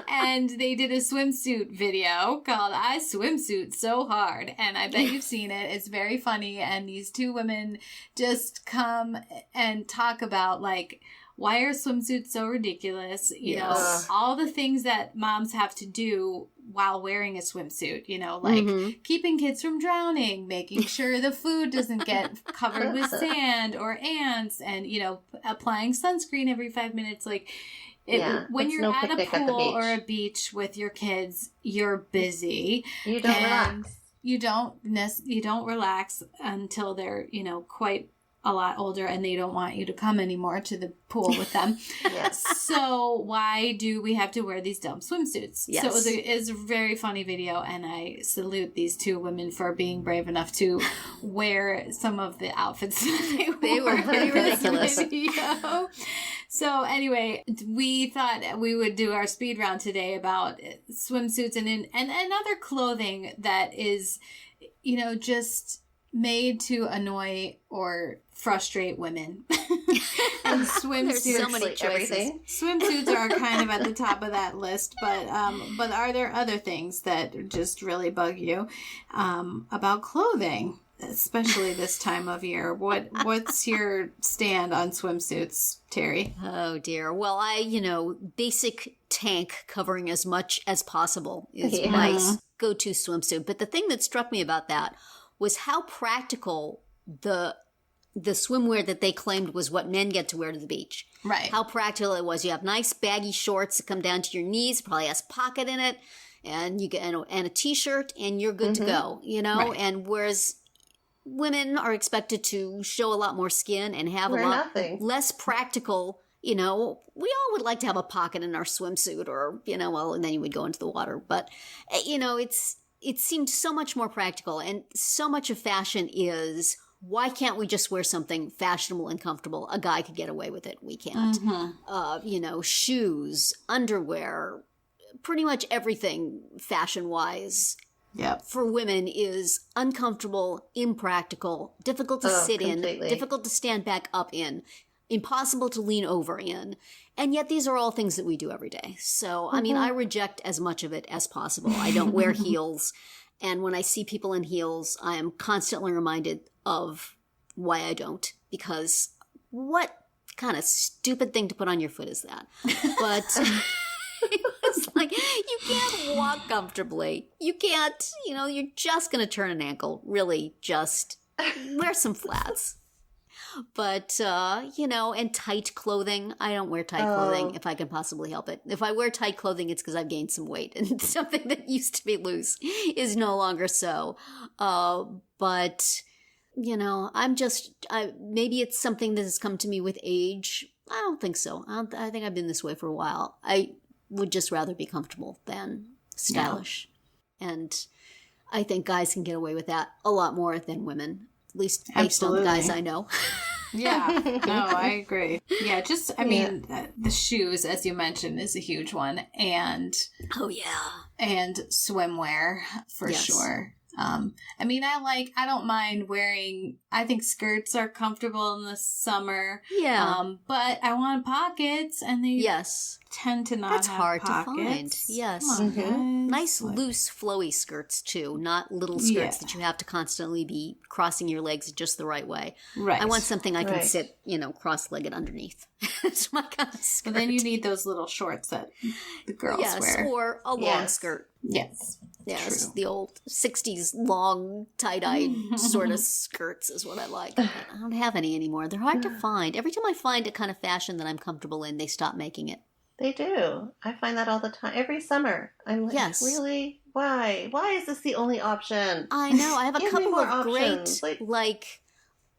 [SPEAKER 2] And they did a swimsuit video called I Swimsuit So Hard. And I bet you've seen it. It's very funny. And these two women just come and talk about, like, why are swimsuits so ridiculous? You know, all the things that moms have to do while wearing a swimsuit, you know, like keeping kids from drowning, making sure the food doesn't get covered with sand or ants, and, you know, applying sunscreen every 5 minutes. Like, when you're at a pool or a beach with your kids, you're busy.
[SPEAKER 5] You don't relax.
[SPEAKER 2] You don't relax until they're, you know, quite a lot older and they don't want you to come anymore to the pool with them.
[SPEAKER 5] Yes.
[SPEAKER 2] So why do we have to wear these dumb swimsuits?
[SPEAKER 4] Yes.
[SPEAKER 2] So it was a very funny video, and I salute these two women for being brave enough to wear some of the outfits that they were
[SPEAKER 4] pretty ridiculous.
[SPEAKER 2] Video. So anyway, we thought we would do our speed round today about swimsuits and other clothing that is, you know, just made to annoy or frustrate women. And swimsuits.
[SPEAKER 4] There's so many choices.
[SPEAKER 5] Everything.
[SPEAKER 2] Swimsuits are kind of at the top of that list, but are there other things that just really bug you about clothing, especially this time of year? What's your stand on swimsuits, Terri?
[SPEAKER 4] Oh dear. Well, basic tank covering as much as possible is my go-to swimsuit. But the thing that struck me about that was how practical the swimwear that they claimed was what men get to wear to the beach.
[SPEAKER 2] Right.
[SPEAKER 4] How practical it was. You have nice baggy shorts that come down to your knees, probably has a pocket in it, and you get and a t-shirt, and you're good to go. You know,
[SPEAKER 2] Right.
[SPEAKER 4] And whereas women are expected to show a lot more skin and have a lot less practical. You know, we all would like to have a pocket in our swimsuit, or and then you would go into the water. But it seemed so much more practical, and so much of fashion is, why can't we just wear something fashionable and comfortable? A guy could get away with it. We can't. Shoes, underwear, pretty much everything fashion-wise for women is uncomfortable, impractical, difficult to sit completely. In, difficult to stand back up in, impossible to lean over in. And yet these are all things that we do every day. So, I mean, I reject as much of it as possible. I don't wear heels. And when I see people in heels, I am constantly reminded of why I don't. Because what kind of stupid thing to put on your foot is that? But it's like, you can't walk comfortably. You can't, you're just going to turn an ankle. Really, just wear some flats. But, and tight clothing. I don't wear tight clothing if I can possibly help it. If I wear tight clothing, it's because I've gained some weight. And something that used to be loose is no longer so. But, maybe it's something that has come to me with age. I don't think so. I think I've been this way for a while. I would just rather be comfortable than stylish. Yeah. And I think guys can get away with that a lot more than women. At least based on the guys I know.
[SPEAKER 2] Yeah, no, I agree. Yeah, the shoes, as you mentioned, is a huge one. And and swimwear for sure. I don't mind wearing, I think skirts are comfortable in the summer. Yeah. But I want pockets, and they tend to not
[SPEAKER 4] That's
[SPEAKER 2] have
[SPEAKER 4] hard
[SPEAKER 2] pockets.
[SPEAKER 4] to find. Yes. Nice, loose, flowy skirts, too. Not little skirts that you have to constantly be crossing your legs just the right way. Right. I want something I can sit, cross-legged underneath. That's my kind of skirt.
[SPEAKER 2] But then you need those little shorts that the girls wear.
[SPEAKER 4] Or a long skirt.
[SPEAKER 2] Yes.
[SPEAKER 4] Yes,
[SPEAKER 2] true.
[SPEAKER 4] The old 60s long tie-dye sort of skirts is what I like. I don't have any anymore. They're hard to find. Every time I find a kind of fashion that I'm comfortable in, they stop making it.
[SPEAKER 5] They do. I find that all the time. Every summer. I'm like, really? Why? Why is this the only option?
[SPEAKER 4] I know. I have a couple of
[SPEAKER 5] options.
[SPEAKER 4] great,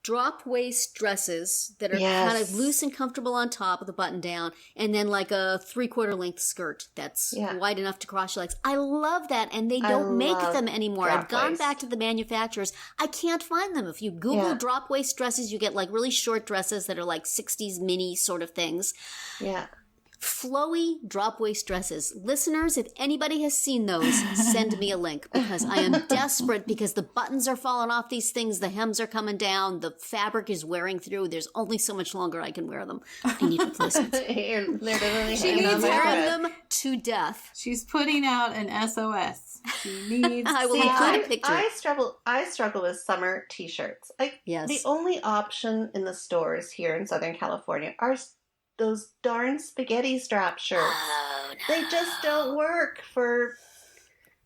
[SPEAKER 4] drop waist dresses that are kind of loose and comfortable on top with a button down, and then like a 3/4 length skirt that's wide enough to cross your legs. I love that, and they don't make them anymore. I've gone back to the manufacturers. I can't find them. If you Google drop waist dresses, you get like really short dresses that are like 60s mini sort of things. Yeah. Flowy drop waist dresses. Listeners, if anybody has seen those, send me a link because I am desperate because the buttons are falling off these things, the hems are coming down, the fabric is wearing through. There's only so much longer I can wear them. I need replacements.
[SPEAKER 5] You're literally
[SPEAKER 2] She
[SPEAKER 5] hanging on
[SPEAKER 2] needs
[SPEAKER 5] by a
[SPEAKER 2] help.
[SPEAKER 5] thread.
[SPEAKER 4] Wearing them to death.
[SPEAKER 2] She's putting out an SOS. She needs
[SPEAKER 4] I will
[SPEAKER 5] See,
[SPEAKER 4] include a picture.
[SPEAKER 5] I struggle with summer t-shirts. Like
[SPEAKER 4] Yes.
[SPEAKER 5] the only option in the stores here in Southern California are those darn spaghetti strap shirts.
[SPEAKER 4] Oh, no.
[SPEAKER 5] They just don't work for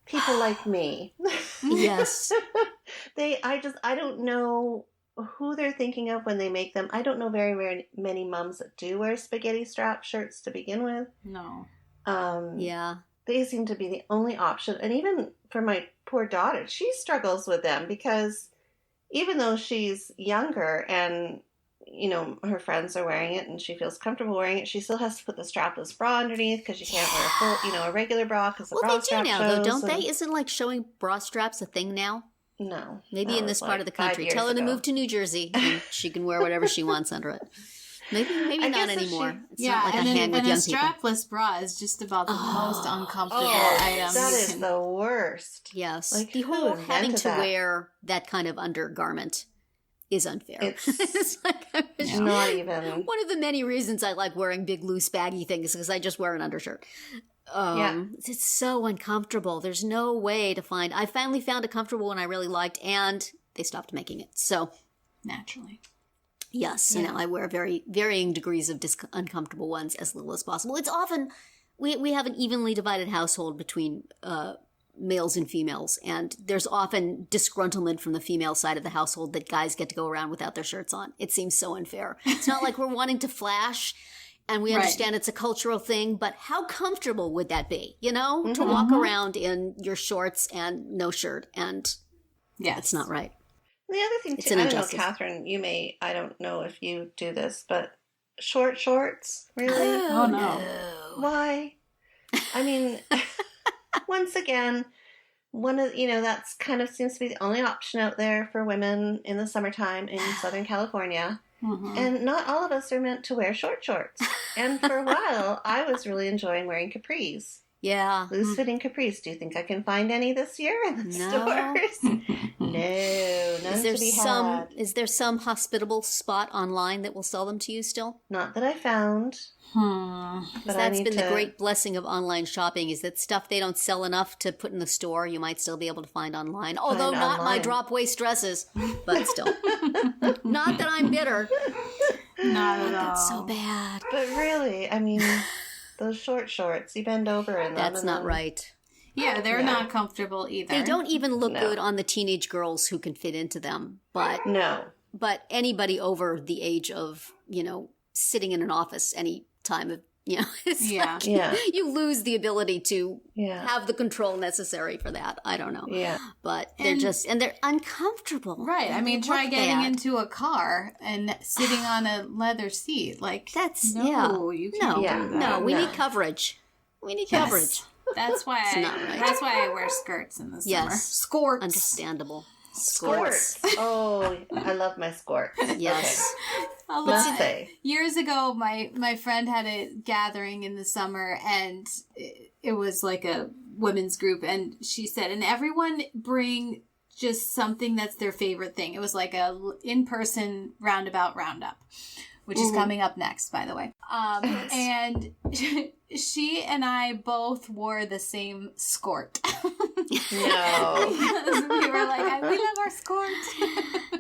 [SPEAKER 5] people like me.
[SPEAKER 4] Yes.
[SPEAKER 5] I don't know who they're thinking of when they make them. I don't know very, very many moms that do wear spaghetti strap shirts to begin with.
[SPEAKER 2] No.
[SPEAKER 4] Yeah.
[SPEAKER 5] They seem to be the only option. And even for my poor daughter, she struggles with them because even though she's younger and, you know, her friends are wearing it and she feels comfortable wearing it, she still has to put the strapless bra underneath because she can't wear a full, you know, a regular bra because the
[SPEAKER 4] Well,
[SPEAKER 5] bra
[SPEAKER 4] they do
[SPEAKER 5] strap
[SPEAKER 4] now,
[SPEAKER 5] shows.
[SPEAKER 4] though, don't they?
[SPEAKER 5] and-
[SPEAKER 4] Isn't like showing bra straps a thing now?
[SPEAKER 5] No.
[SPEAKER 4] Maybe
[SPEAKER 5] that
[SPEAKER 4] in
[SPEAKER 5] was
[SPEAKER 4] this part
[SPEAKER 5] like
[SPEAKER 4] of the
[SPEAKER 5] 5
[SPEAKER 4] country.
[SPEAKER 5] years
[SPEAKER 4] Tell her to
[SPEAKER 5] ago.
[SPEAKER 4] move to New Jersey and she can wear whatever she wants under it. Maybe
[SPEAKER 5] I
[SPEAKER 4] not
[SPEAKER 5] guess if
[SPEAKER 4] anymore.
[SPEAKER 5] she-
[SPEAKER 4] It's not like
[SPEAKER 2] and
[SPEAKER 4] a hang with
[SPEAKER 2] a
[SPEAKER 4] young people.
[SPEAKER 2] strapless bra is just about the most uncomfortable
[SPEAKER 5] Oh,
[SPEAKER 2] item.
[SPEAKER 5] that
[SPEAKER 2] you
[SPEAKER 5] is
[SPEAKER 2] can-
[SPEAKER 5] the worst.
[SPEAKER 4] Yes.
[SPEAKER 5] Like,
[SPEAKER 4] the
[SPEAKER 5] who
[SPEAKER 4] whole having
[SPEAKER 5] invented
[SPEAKER 4] to
[SPEAKER 5] that?
[SPEAKER 4] wear that kind of undergarment is unfair.
[SPEAKER 5] It's
[SPEAKER 4] It's like, I wish-
[SPEAKER 5] not even.
[SPEAKER 4] one of the many reasons I like wearing big, loose, baggy things because I just wear an undershirt. It's so uncomfortable. There's no way to find. I finally found a comfortable one I really liked, and they stopped making it. So,
[SPEAKER 2] Naturally.
[SPEAKER 4] yes, you know, I wear varying degrees of uncomfortable ones as little as possible. It's often we have an evenly divided household between males and females, and there's often disgruntlement from the female side of the household that guys get to go around without their shirts on. It seems so unfair. It's not like we're wanting to flash, and we
[SPEAKER 2] Right.
[SPEAKER 4] understand it's a cultural thing, but how comfortable would that be, you know, to walk around in your shorts and no shirt, and
[SPEAKER 2] Yes.
[SPEAKER 4] it's not right.
[SPEAKER 5] The other thing,
[SPEAKER 4] It's
[SPEAKER 5] too,
[SPEAKER 4] an
[SPEAKER 5] I don't know,
[SPEAKER 4] injustice.
[SPEAKER 5] Catherine, I don't know if you do this, but short shorts, really?
[SPEAKER 2] Oh, no.
[SPEAKER 5] Why? I mean, once again, that's kind of seems to be the only option out there for women in the summertime in Southern California.
[SPEAKER 2] Mhm.
[SPEAKER 5] And not all of us are meant to wear short shorts. And for a while, I was really enjoying wearing capris.
[SPEAKER 4] Yeah.
[SPEAKER 5] Loose-fitting capris. Do you think I can find any this year in the
[SPEAKER 4] No.
[SPEAKER 5] stores? No, none to be had.
[SPEAKER 4] Is there some hospitable spot online that will sell them to you still?
[SPEAKER 5] Not that I found.
[SPEAKER 2] Hmm.
[SPEAKER 5] But I
[SPEAKER 4] That's
[SPEAKER 5] need
[SPEAKER 4] been
[SPEAKER 5] to.
[SPEAKER 4] the great blessing of online shopping, is that stuff they don't sell enough to put in the store, you might still be able to find online. Although not my
[SPEAKER 5] online.
[SPEAKER 4] drop waist dresses, but still. Not that I'm bitter.
[SPEAKER 2] Not at all.
[SPEAKER 4] That's so bad.
[SPEAKER 5] But really, I mean, those short shorts, you bend over in them.
[SPEAKER 4] That's
[SPEAKER 5] and
[SPEAKER 4] not
[SPEAKER 5] then-
[SPEAKER 4] right.
[SPEAKER 2] Yeah, they're
[SPEAKER 5] Yeah.
[SPEAKER 2] not comfortable either.
[SPEAKER 4] They don't even look
[SPEAKER 5] No.
[SPEAKER 4] good on the teenage girls who can fit into them. But
[SPEAKER 5] No.
[SPEAKER 4] anybody over the age of, sitting in an office any time of, it's
[SPEAKER 2] Yeah.
[SPEAKER 4] like
[SPEAKER 5] Yeah.
[SPEAKER 4] you lose the ability to
[SPEAKER 5] Yeah.
[SPEAKER 4] have the control necessary for that. I don't know.
[SPEAKER 5] Yeah.
[SPEAKER 4] But they're uncomfortable.
[SPEAKER 2] Right. I mean,
[SPEAKER 4] They
[SPEAKER 2] try
[SPEAKER 4] look
[SPEAKER 2] getting
[SPEAKER 4] bad.
[SPEAKER 2] into a car and sitting on a leather seat. Like,
[SPEAKER 4] That's,
[SPEAKER 2] no,
[SPEAKER 4] yeah.
[SPEAKER 2] you can't
[SPEAKER 5] Yeah.
[SPEAKER 2] do that.
[SPEAKER 4] No, we
[SPEAKER 5] No.
[SPEAKER 4] need coverage. We need
[SPEAKER 2] Yes.
[SPEAKER 4] coverage.
[SPEAKER 2] That's why
[SPEAKER 4] not right.
[SPEAKER 2] That's why I wear skirts in the summer.
[SPEAKER 4] Yes.
[SPEAKER 2] Skirts.
[SPEAKER 4] Understandable.
[SPEAKER 5] Skirts. Oh, I love my skirts.
[SPEAKER 4] Yes.
[SPEAKER 2] I
[SPEAKER 5] Must
[SPEAKER 2] love it.
[SPEAKER 5] say.
[SPEAKER 2] Years ago, my friend had a gathering in the summer, and it was like a women's group, and she said, and everyone bring just something that's their favorite thing. It was like a in-person Roundabout Roundup, which is coming up next, by the way. And she and I both wore the same skirt.
[SPEAKER 5] No.
[SPEAKER 2] We were like, we love our skirt.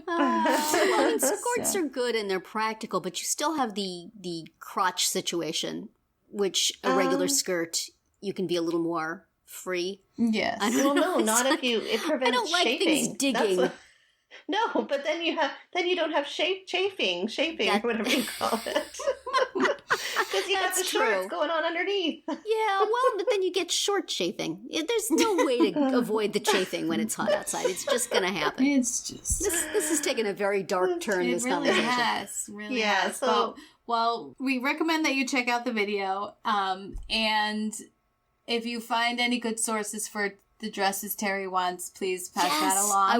[SPEAKER 4] Well, I mean, skirts are good and they're practical, but you still have the crotch situation, which a regular skirt, you can be a little more free.
[SPEAKER 2] Yes.
[SPEAKER 4] I don't
[SPEAKER 5] Well,
[SPEAKER 4] know.
[SPEAKER 5] no, not if you. It prevents
[SPEAKER 4] I don't like
[SPEAKER 5] chafing.
[SPEAKER 4] things
[SPEAKER 5] That's
[SPEAKER 4] digging.
[SPEAKER 5] what- no, but then you don't have chafing,
[SPEAKER 4] That-
[SPEAKER 5] or whatever you call it. Because you got
[SPEAKER 4] That's
[SPEAKER 5] the shorts
[SPEAKER 4] true.
[SPEAKER 5] going on underneath.
[SPEAKER 4] Yeah, well, but then you get short chafing. There's no way to avoid the chafing when it's hot outside. It's just going to happen.
[SPEAKER 2] It's just...
[SPEAKER 4] This has taken a very dark turn,
[SPEAKER 2] It
[SPEAKER 4] this
[SPEAKER 2] really
[SPEAKER 4] conversation.
[SPEAKER 2] has. Really
[SPEAKER 5] Yeah,
[SPEAKER 2] has.
[SPEAKER 5] so-
[SPEAKER 2] Well, we recommend that you check out the video. And if you find any good sources for the dresses Terri wants, please pass that along.
[SPEAKER 4] I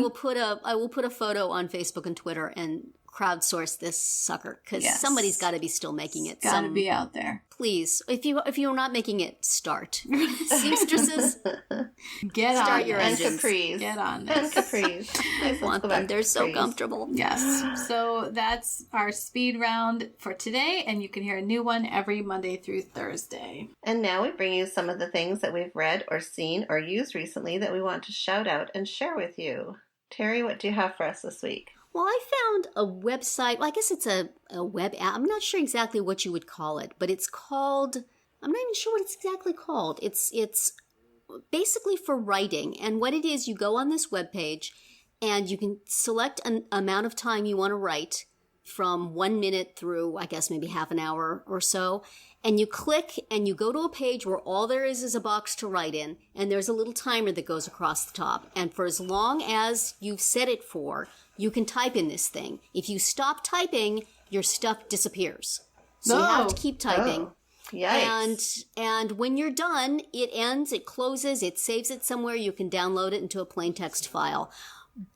[SPEAKER 4] will put a photo on Facebook and Twitter and crowdsource this sucker because
[SPEAKER 2] Yes.
[SPEAKER 4] somebody's got to be still making it.
[SPEAKER 2] Got to be out there.
[SPEAKER 4] Please, if you're not making it, start. Seamstresses,
[SPEAKER 2] Get
[SPEAKER 4] start
[SPEAKER 2] on
[SPEAKER 4] your
[SPEAKER 2] it.
[SPEAKER 5] And
[SPEAKER 4] engines.
[SPEAKER 5] capris.
[SPEAKER 2] Get on
[SPEAKER 5] And
[SPEAKER 2] this.
[SPEAKER 5] capris.
[SPEAKER 4] I want them. They're so comfortable.
[SPEAKER 2] Yes. So that's our speed round for today, and you can hear a new one every Monday through Thursday.
[SPEAKER 5] And now we bring you some of the things that we've read or seen or used recently that we want to shout out and share with you. Terri, what do you have for us this week?
[SPEAKER 4] Well, I found a website. Well, I guess it's a web app. I'm not sure exactly what you would call it, but it's called, I'm not even sure what it's exactly called. It's basically for writing. And what it is, you go on this webpage and you can select an amount of time you want to write from 1 minute through, I guess, maybe half an hour or so. And you click and you go to a page where all there is a box to write in. And there's a little timer that goes across the top. And for as long as you've set it for, you can type in this thing. If you stop typing, your stuff disappears. So you have to keep typing.
[SPEAKER 5] Oh, yikes.
[SPEAKER 4] And when you're done, it ends, it closes, it saves it somewhere. You can download it into a plain text file.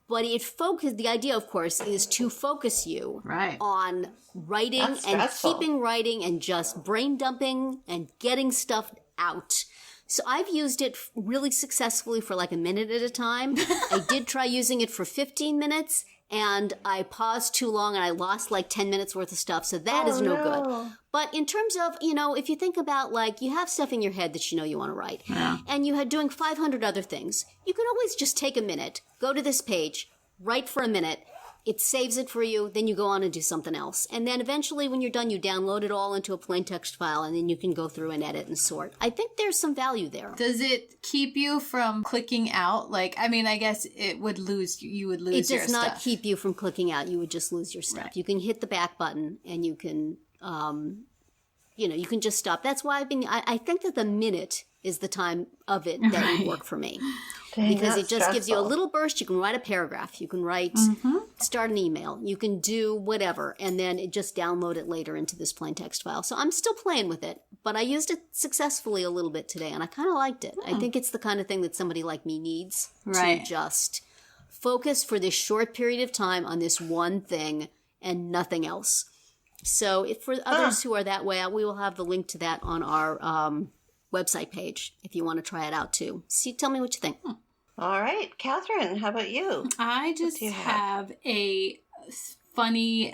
[SPEAKER 4] But the idea, of course, is to focus you on writing
[SPEAKER 5] That's
[SPEAKER 4] and
[SPEAKER 5] stressful.
[SPEAKER 4] keeping writing and just brain dumping and getting stuff out. So I've used it really successfully for like a minute at a time. I did try using it for 15 minutes and I paused too long and I lost like 10 minutes worth of stuff. So that is no good. But in terms of, if you think about like you have stuff in your head that you want to write and you had doing 500 other things, you can always just take a minute, go to this page, write for a minute. It saves it for you, then you go on and do something else. And then eventually when you're done, you download it all into a plain text file and then you can go through and edit and sort. I think there's some value there.
[SPEAKER 2] Does it keep you from clicking out? I guess it would lose, you would lose your
[SPEAKER 4] stuff. It does not
[SPEAKER 2] stuff.
[SPEAKER 4] keep you from clicking out. You would just lose your stuff.
[SPEAKER 2] Right.
[SPEAKER 4] You can hit the back button and you can, you can just stop. That's why I think that the minute is the time of it that would work for me.
[SPEAKER 5] Dang,
[SPEAKER 4] because
[SPEAKER 5] that's
[SPEAKER 4] it just gives you a
[SPEAKER 5] stressful.
[SPEAKER 4] little burst. You can write a paragraph. You can write, start an email. You can do whatever. And then it just download it later into this plain text file. So I'm still playing with it, but I used it successfully a little bit today and I kind of liked it. I think it's the kind of thing that somebody like me needs to just focus for this short period of time on this one thing and nothing else. So if for others who are that way, we will have the link to that on our website page if you want to try it out too. See, tell me what you think.
[SPEAKER 5] All right, Catherine, how about you?
[SPEAKER 2] I just
[SPEAKER 5] do you
[SPEAKER 2] have a funny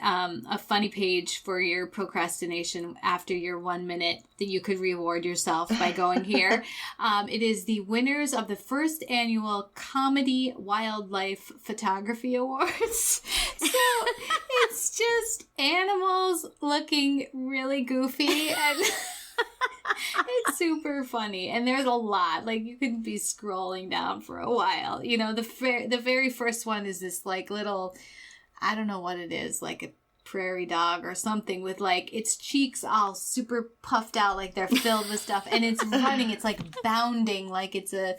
[SPEAKER 2] page for your procrastination after your 1 minute that you could reward yourself by going here. It is the winners of the first annual Comedy Wildlife Photography Awards. So it's just animals looking really goofy and it's super funny, and there's a lot. Like, you could be scrolling down for a while. The very first one is this like little, I don't know what it is, like a prairie dog or something with like its cheeks all super puffed out, like they're filled with stuff, and it's running, it's like bounding like it's a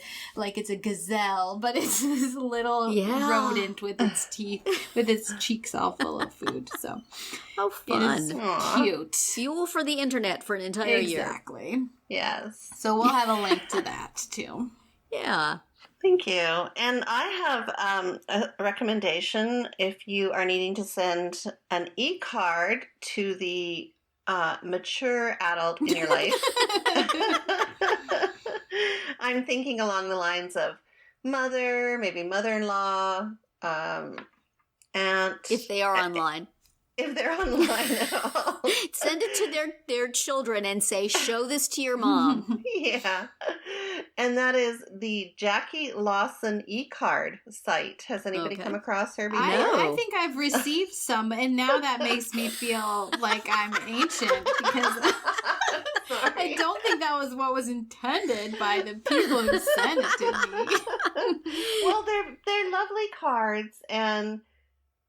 [SPEAKER 2] gazelle, but it's this little rodent with its teeth, with its cheeks all full of food. So
[SPEAKER 4] how fun.
[SPEAKER 2] It is cute.
[SPEAKER 4] Fuel for the internet for an entire year.
[SPEAKER 2] Exactly.
[SPEAKER 5] Yes.
[SPEAKER 2] So we'll have a link to that too.
[SPEAKER 4] Yeah.
[SPEAKER 5] Thank you. And I have a recommendation if you are needing to send an e-card to the mature adult in your life. I'm thinking along the lines of mother, maybe mother-in-law, aunt.
[SPEAKER 4] If they are online.
[SPEAKER 5] If they're online at all.
[SPEAKER 4] Send it to their children and say, show this to your mom.
[SPEAKER 5] Yeah. And that is the Jackie Lawson e-card site. Has anybody come across her before?
[SPEAKER 2] I think I've received some, and now that makes me feel like I'm ancient because I don't think that was what was intended by the people who sent it to me.
[SPEAKER 5] Well, they're lovely cards, and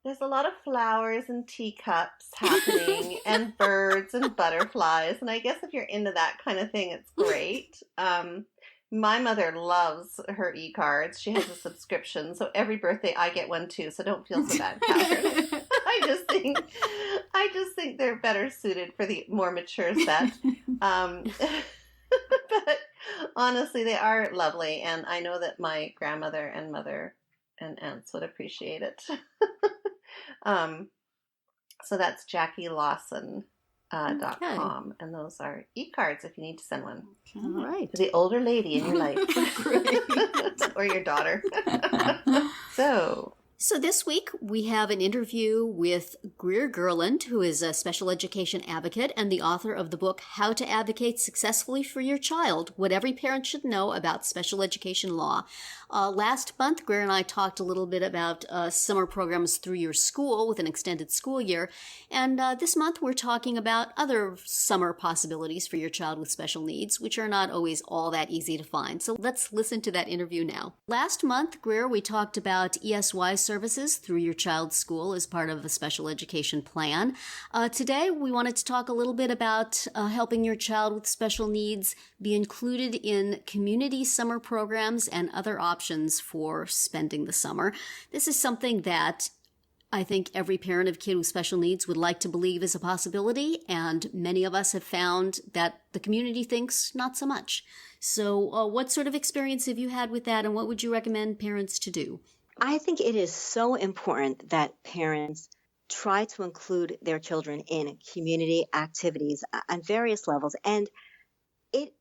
[SPEAKER 5] there's a lot of flowers and teacups happening and birds and butterflies. And I guess if you're into that kind of thing, it's great. My mother loves her e-cards. She has a subscription. So every birthday I get one too. So don't feel so bad, Catherine. I just think they're better suited for the more mature set. But honestly, they are lovely. And I know that my grandmother and mother and aunts would appreciate it. So that's JackieLawson.com. And those are e-cards if you need to send one.
[SPEAKER 4] All right.
[SPEAKER 5] To the older lady in your life. Or your daughter. So
[SPEAKER 4] this week we have an interview with Greer Gurland, who is a special education advocate and the author of the book How to Advocate Successfully for Your Child, What Every Parent Should Know About Special Education Law. Last month, Greer and I talked a little bit about summer programs through your school with an extended school year. And this month we're talking about other summer possibilities for your child with special needs, which are not always all that easy to find. So let's listen to that interview now. Last month, Greer, we talked about ESY services through your child's school as part of the special education plan. Today, we wanted to talk a little bit about helping your child with special needs be included in community summer programs and other options for spending the summer. This is something that I think every parent of a kid with special needs would like to believe is a possibility, and many of us have found that the community thinks not so much. So what sort of experience have you had with that, and what would you recommend parents to do?
[SPEAKER 6] I think it is so important that parents try to include their children in community activities on various levels, and it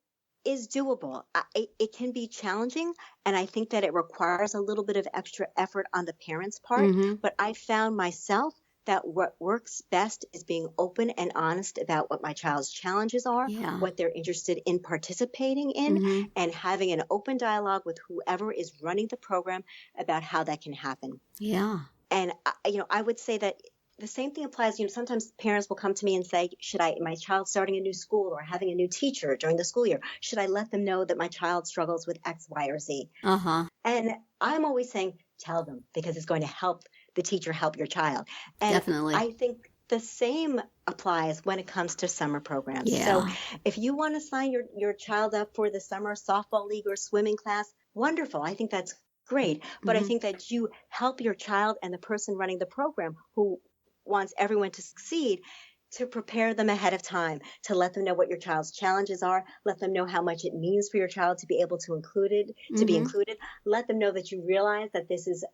[SPEAKER 6] is doable. It can be challenging, and I think that it requires a little bit of extra effort on the parents' part, but I found myself that what works best is being open and honest about what my child's challenges are, what they're interested in participating in, and having an open dialogue with whoever is running the program about how that can happen.
[SPEAKER 4] Yeah.
[SPEAKER 6] And, I would say that the same thing applies. Sometimes parents will come to me and say, my child's starting a new school or having a new teacher during the school year, should I let them know that my child struggles with X, Y, or Z? And I'm always saying, tell them, because it's going to help the teacher help your child. And
[SPEAKER 4] definitely.
[SPEAKER 6] I think the same applies when it comes to summer programs.
[SPEAKER 4] Yeah.
[SPEAKER 6] So if you want to sign your child up for the summer softball league or swimming class, wonderful. I think that's great. But I think that you help your child and the person running the program who wants everyone to succeed, to prepare them ahead of time, to let them know what your child's challenges are, let them know how much it means for your child to be able to be included, let them know that you realize that this is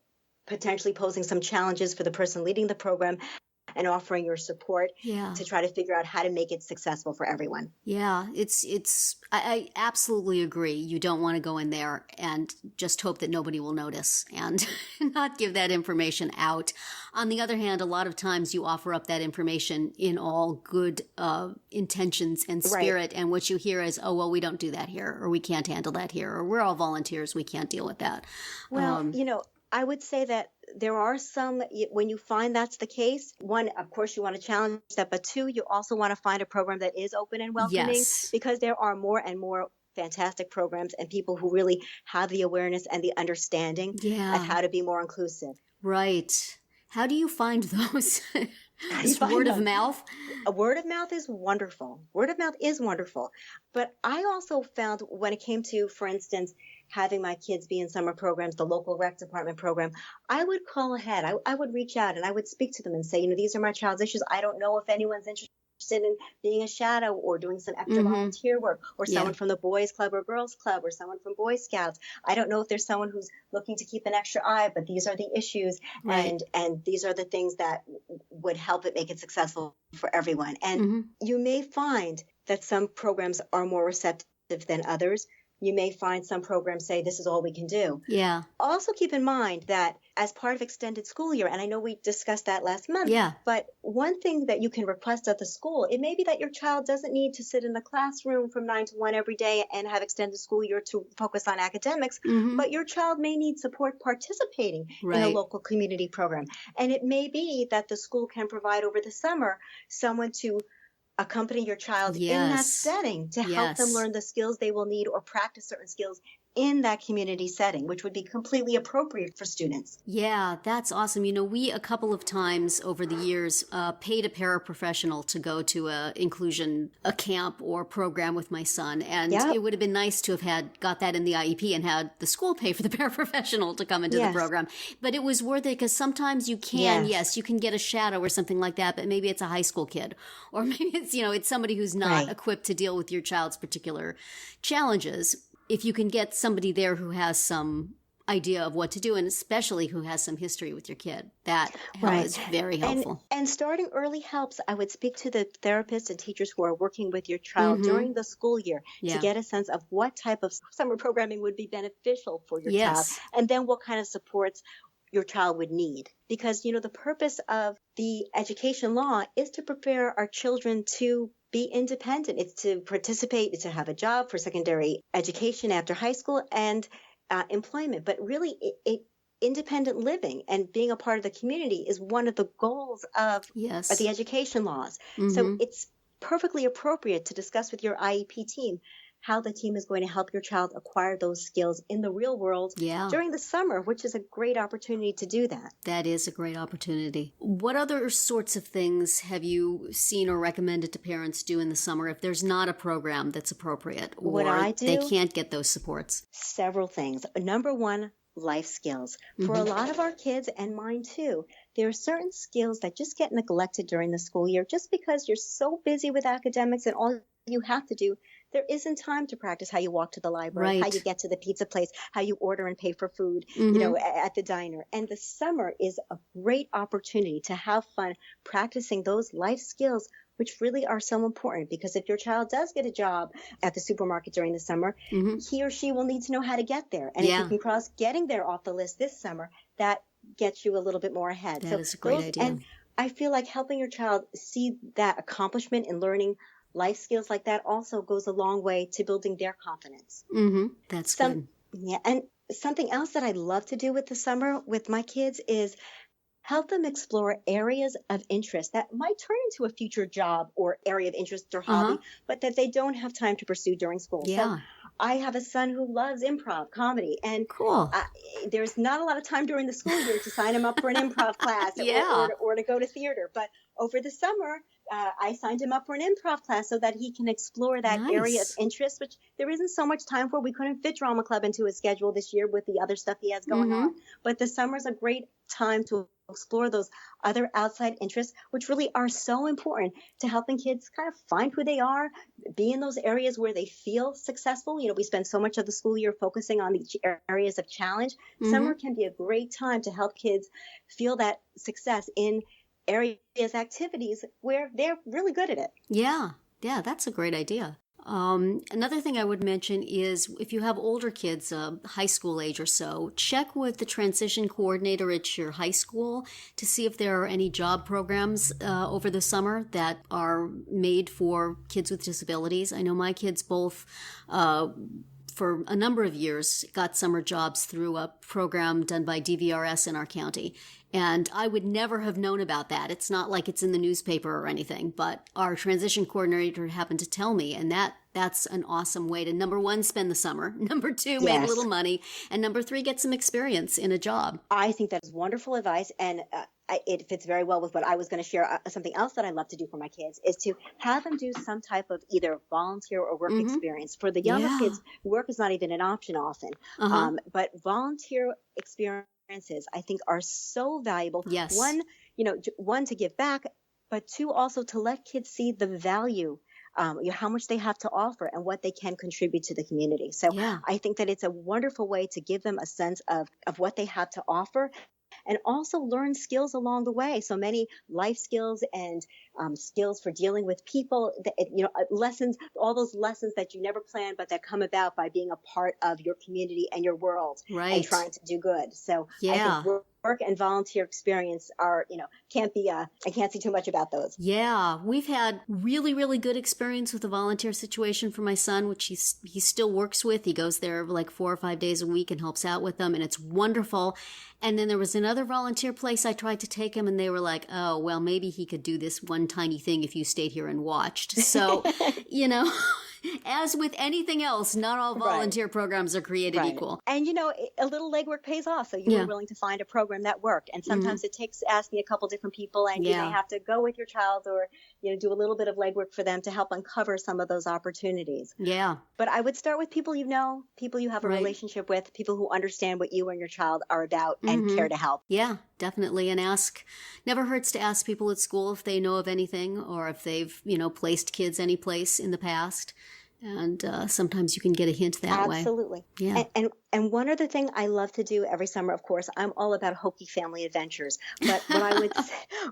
[SPEAKER 6] potentially posing some challenges for the person leading the program, and offering your support to try to figure out how to make it successful for everyone.
[SPEAKER 4] Yeah, I absolutely agree. You don't want to go in there and just hope that nobody will notice and not give that information out. On the other hand, a lot of times you offer up that information in all good intentions and spirit, and what you hear is, oh, well, we don't do that here, or we can't handle that here, or we're all volunteers, we can't deal with that.
[SPEAKER 6] Well, I would say that there are some, when you find that's the case, one, of course, you want to challenge that, but two, you also want to find a program that is open and welcoming, because there are more and more fantastic programs and people who really have the awareness and the understanding of how to be more inclusive.
[SPEAKER 4] Right. How do you find those? Just word of mouth?
[SPEAKER 6] A word of mouth is wonderful. Word of mouth is wonderful. But I also found when it came to, for instance, having my kids be in summer programs, the local rec department program, I would call ahead. I would reach out and I would speak to them and say, these are my child's issues. I don't know if anyone's interested in being a shadow or doing some extra volunteer work, or someone from the boys club or girls club, or someone from Boy Scouts. I don't know if there's someone who's looking to keep an extra eye, but these are the issues and these are the things that would help it make it successful for everyone. And you may find that some programs are more receptive than others. You may find some programs say this is all we can do.
[SPEAKER 4] Yeah.
[SPEAKER 6] Also keep in mind that as part of extended school year, and I know we discussed that last month, but one thing that you can request at the school, it may be that your child doesn't need to sit in the classroom from 9 to 1 every day and have extended school year to focus on academics, but your child may need support participating in a local community program. And it may be that the school can provide over the summer someone to accompany your child in that setting to help them learn the skills they will need or practice certain skills in that community setting, which would be completely appropriate for students.
[SPEAKER 4] Yeah, that's awesome. We a couple of times over the years paid a paraprofessional to go to a camp or program with my son. And it would have been nice to have got that in the IEP and had the school pay for the paraprofessional to come into the program. But it was worth it because sometimes you can, you can get a shadow or something like that, but maybe it's a high school kid, or maybe it's, it's somebody who's not equipped to deal with your child's particular challenges. If you can get somebody there who has some idea of what to do, and especially who has some history with your kid. That
[SPEAKER 6] Right.
[SPEAKER 4] is very helpful.
[SPEAKER 6] And starting early helps. I would speak to the therapists and teachers who are working with your child during the school year
[SPEAKER 4] Yeah.
[SPEAKER 6] to get a sense of what type of summer programming would be beneficial for your child,
[SPEAKER 4] Yes.
[SPEAKER 6] and then what kind of supports your child would need. Because, the purpose of the education law is to prepare our children to be independent. It's to participate, it's to have a job for secondary education after high school and employment. But really, independent living and being a part of the community is one of the goals of
[SPEAKER 4] Yes.
[SPEAKER 6] the education laws. So it's perfectly appropriate to discuss with your IEP team how the team is going to help your child acquire those skills in the real world during the summer, which is a great opportunity to do that.
[SPEAKER 4] That is a great opportunity. What other sorts of things have you seen or recommended to parents do in the summer if there's not a program that's appropriate or
[SPEAKER 6] What I do-
[SPEAKER 4] they can't get those supports?
[SPEAKER 6] Several things. Number one, life skills. For a lot of our kids, and mine too, there are certain skills that just get neglected during the school year just because you're so busy with academics and all you have to do. There isn't time to practice how you walk to the library, how you get to the pizza place, how you order and pay for food, at the diner. And the summer is a great opportunity to have fun practicing those life skills, which really are so important, because if your child does get a job at the supermarket during the summer, he or she will need to know how to get there. And if you can cross getting there off the list this summer, that gets you a little bit more ahead.
[SPEAKER 4] That is a great idea.
[SPEAKER 6] And I feel like helping your child see that accomplishment in learning life skills like that also goes a long way to building their confidence.
[SPEAKER 4] That's good.
[SPEAKER 6] Yeah, and something else that I love to do with the summer with my kids is help them explore areas of interest that might turn into a future job or area of interest or hobby, but that they don't have time to pursue during school.
[SPEAKER 4] Yeah.
[SPEAKER 6] So I have a son who loves improv, comedy, and
[SPEAKER 4] Cool.
[SPEAKER 6] There's not a lot of time during the school year to sign him up for an improv class or to go to theater. But over the summer, I signed him up for an improv class so that he can explore that area of interest, which there isn't so much time for. We couldn't fit drama club into his schedule this year with the other stuff he has going on. But the summer's a great time to explore those other outside interests, which really are so important to helping kids kind of find who they are, be in those areas where they feel successful. We spend so much of the school year focusing on the areas of challenge. Summer can be a great time to help kids feel that success in areas, activities where they're really good at it.
[SPEAKER 4] Yeah, that's a great idea. Another thing I would mention is if you have older kids, high school age or so, check with the transition coordinator at your high school to see if there are any job programs over the summer that are made for kids with disabilities. I know my kids both for a number of years got summer jobs through a program done by DVRS in our county. And I would never have known about that. It's not like it's in the newspaper or anything, but our transition coordinator happened to tell me, and that's an awesome way to, number one, spend the summer, number two, make a little money, and number three, get some experience in a job.
[SPEAKER 6] I think that is wonderful advice, and it fits very well with what I was going to share. Something else that I love to do for my kids is to have them do some type of either volunteer or work experience. For the younger kids, work is not even an option often, but volunteer experiences I think are so valuable.
[SPEAKER 4] Yes.
[SPEAKER 6] One to give back, but two also to let kids see the value, how much they have to offer and what they can contribute to the community. So I think that it's a wonderful way to give them a sense of what they have to offer, and also learn skills along the way. So many life skills and skills for dealing with people, lessons, all those lessons that you never planned, but that come about by being a part of your community and your world and trying to do good. So I think work and volunteer experience are, I can't say too much about those.
[SPEAKER 4] Yeah, we've had really, really good experience with the volunteer situation for my son, which he still works with. He goes there like 4 or 5 days a week and helps out with them, and it's wonderful. And then there was another volunteer place I tried to take him, and they were like, oh, well, maybe he could do this one tiny thing if you stayed here and watched. So, as with anything else, not all volunteer programs are created equal.
[SPEAKER 6] And, a little legwork pays off. So you were willing to find a program that worked. And sometimes it takes asking a couple different people, and you may have to go with your child or, do a little bit of legwork for them to help uncover some of those opportunities.
[SPEAKER 4] Yeah.
[SPEAKER 6] But I would start with people people you have a relationship with, people who understand what you and your child are about and care to help.
[SPEAKER 4] Yeah, definitely. And never hurts to ask people at school if they know of anything or if they've, placed kids any place in the past. And sometimes you can get a hint that way.
[SPEAKER 6] Absolutely.
[SPEAKER 4] Yeah.
[SPEAKER 6] And one other thing I love to do every summer, of course, I'm all about hokey family adventures. But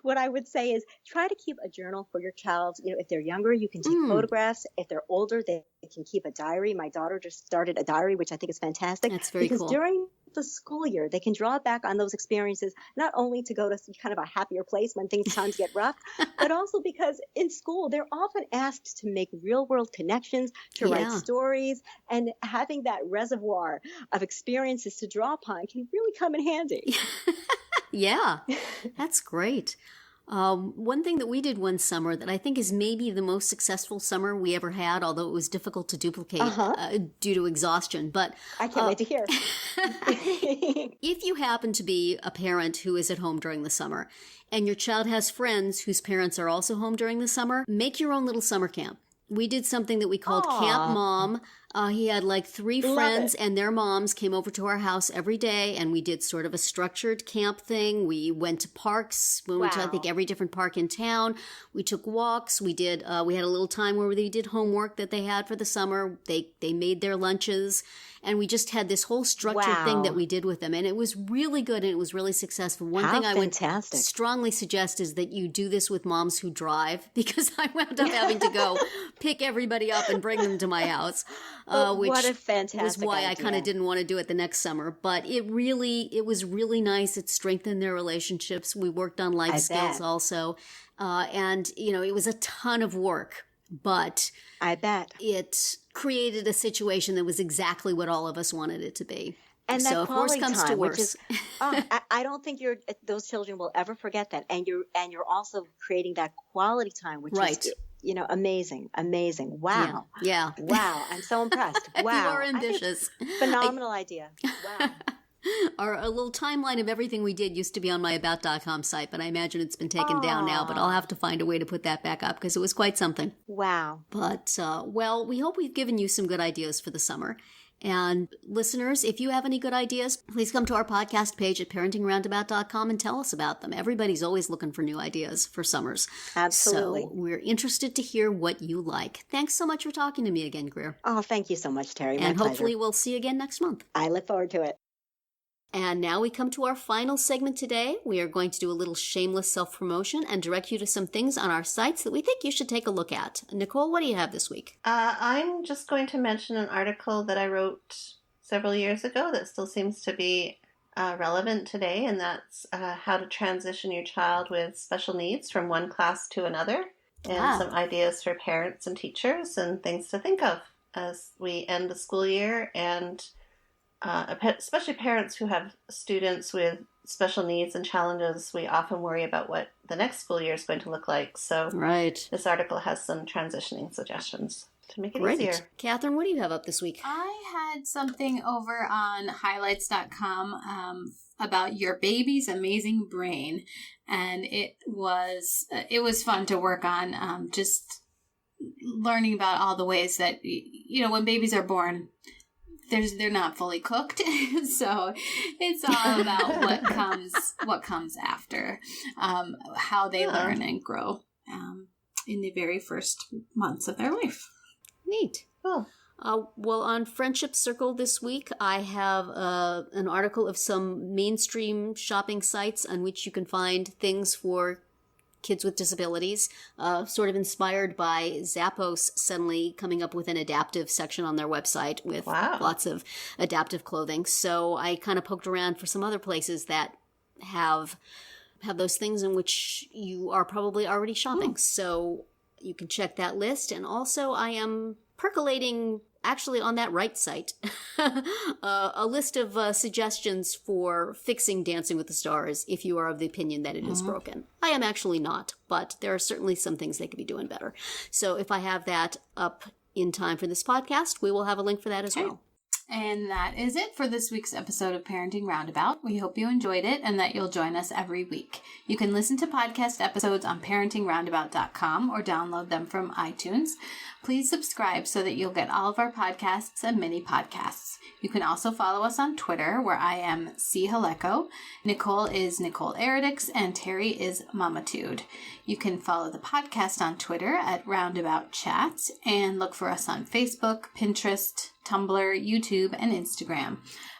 [SPEAKER 6] what I would say is try to keep a journal for your child. You know, if they're younger, you can take photographs. If they're older, they can keep a diary. My daughter just started a diary, which I think is fantastic.
[SPEAKER 4] That's very cool.
[SPEAKER 6] Because during the school year, they can draw back on those experiences, not only to go to kind of a happier place when times get rough, but also because in school, they're often asked to make real world connections, to write stories, and having that reservoir of experiences to draw upon can really come in handy.
[SPEAKER 4] Yeah, that's great. One thing that we did one summer that I think is maybe the most successful summer we ever had, although it was difficult to duplicate due to exhaustion. But
[SPEAKER 6] I can't wait to hear.
[SPEAKER 4] If you happen to be a parent who is at home during the summer and your child has friends whose parents are also home during the summer, make your own little summer camp. We did something that we called Camp Mom. He had like 3 friends and their moms came over to our house every day, and we did sort of a structured camp thing. We went to parks. We went to, I think, every different park in town. We took walks. We did. We had a little time where they did homework that they had for the summer. They made their lunches. And we just had this whole structured thing that we did with them. And it was really good and it was really successful. One thing I would strongly suggest is that you do this with moms who drive, because I wound up having to go pick everybody up and bring them to my house. Which
[SPEAKER 6] what a fantastic
[SPEAKER 4] was why
[SPEAKER 6] idea.
[SPEAKER 4] I kind of didn't want to do it the next summer. But it was really nice. It strengthened their relationships. We worked on life skills also. And, you know, it was a ton of work. But
[SPEAKER 6] I bet
[SPEAKER 4] it created a situation that was exactly what all of us wanted it to be.
[SPEAKER 6] And
[SPEAKER 4] so
[SPEAKER 6] that
[SPEAKER 4] if worse comes to worse,
[SPEAKER 6] I don't think those children will ever forget that. And you're also creating that quality time, which is, you know, amazing. Wow.
[SPEAKER 4] Yeah.
[SPEAKER 6] Wow. I'm so impressed. Wow.
[SPEAKER 4] You are ambitious.
[SPEAKER 6] Phenomenal idea. Wow.
[SPEAKER 4] A little timeline of everything we did used to be on my about.com site, but I imagine it's been taken down now, but I'll have to find a way to put that back up because it was quite something.
[SPEAKER 6] Wow.
[SPEAKER 4] But, well, we hope we've given you some good ideas for the summer. And listeners, if you have any good ideas, please come to our podcast page at parentingroundabout.com and tell us about them. Everybody's always looking for new ideas for summers.
[SPEAKER 6] Absolutely.
[SPEAKER 4] So we're interested to hear what you like. Thanks so much for talking to me again, Greer.
[SPEAKER 6] Oh, thank you so much, Terri.
[SPEAKER 4] And
[SPEAKER 6] My
[SPEAKER 4] hopefully
[SPEAKER 6] pleasure.
[SPEAKER 4] we'll see you again next month.
[SPEAKER 6] I look forward to it.
[SPEAKER 4] And now we come to our final segment today. We are going to do a little shameless self-promotion and direct you to some things on our sites that we think you should take a look at. Nicole, what do you have this week?
[SPEAKER 5] I'm just going to mention an article that I wrote several years ago that still seems to be relevant today, and that's how to transition your child with special needs from one class to another, and some ideas for parents and teachers and things to think of as we end the school year, and especially parents who have students with special needs and challenges. We often worry about what the next school year is going to look like. So this article has some transitioning suggestions to make it easier.
[SPEAKER 4] Catherine, what do you have up this week?
[SPEAKER 2] I had something over on highlights.com about your baby's amazing brain. And it was fun to work on, just learning about all the ways that, you know, when babies are born, they're not fully cooked, so it's all about what comes after, how they learn and grow in the very first months of their life.
[SPEAKER 4] Neat. Cool. Well, on Friendship Circle this week, I have an article of some mainstream shopping sites on which you can find things for kids with disabilities, sort of inspired by Zappos suddenly coming up with an adaptive section on their website with lots of adaptive clothing. So I kind of poked around for some other places that have those things in which you are probably already shopping. So you can check that list. And also I am percolating, actually on that right site, a list of suggestions for fixing Dancing with the Stars if you are of the opinion that it is broken. I am actually not, but there are certainly some things they could be doing better. So if I have that up in time for this podcast, we will have a link for that as well.
[SPEAKER 2] And that is it for this week's episode of Parenting Roundabout. We hope you enjoyed it and that you'll join us every week. You can listen to podcast episodes on parentingroundabout.com or download them from iTunes. Please subscribe so that you'll get all of our podcasts and mini podcasts. You can also follow us on Twitter, where I am C. Haleko, Nicole is Nicole Eridix, and Terri is Mamatude. You can follow the podcast on Twitter at Roundabout Chat and look for us on Facebook, Pinterest, Tumblr, YouTube, and Instagram.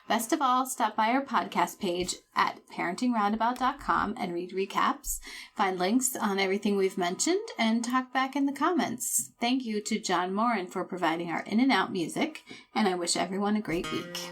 [SPEAKER 2] Best of all, stop by our podcast page at parentingroundabout.com and read recaps, find links on everything we've mentioned, and talk back in the comments. Thank you to John Morin for providing our in and out music, and I wish everyone a great week.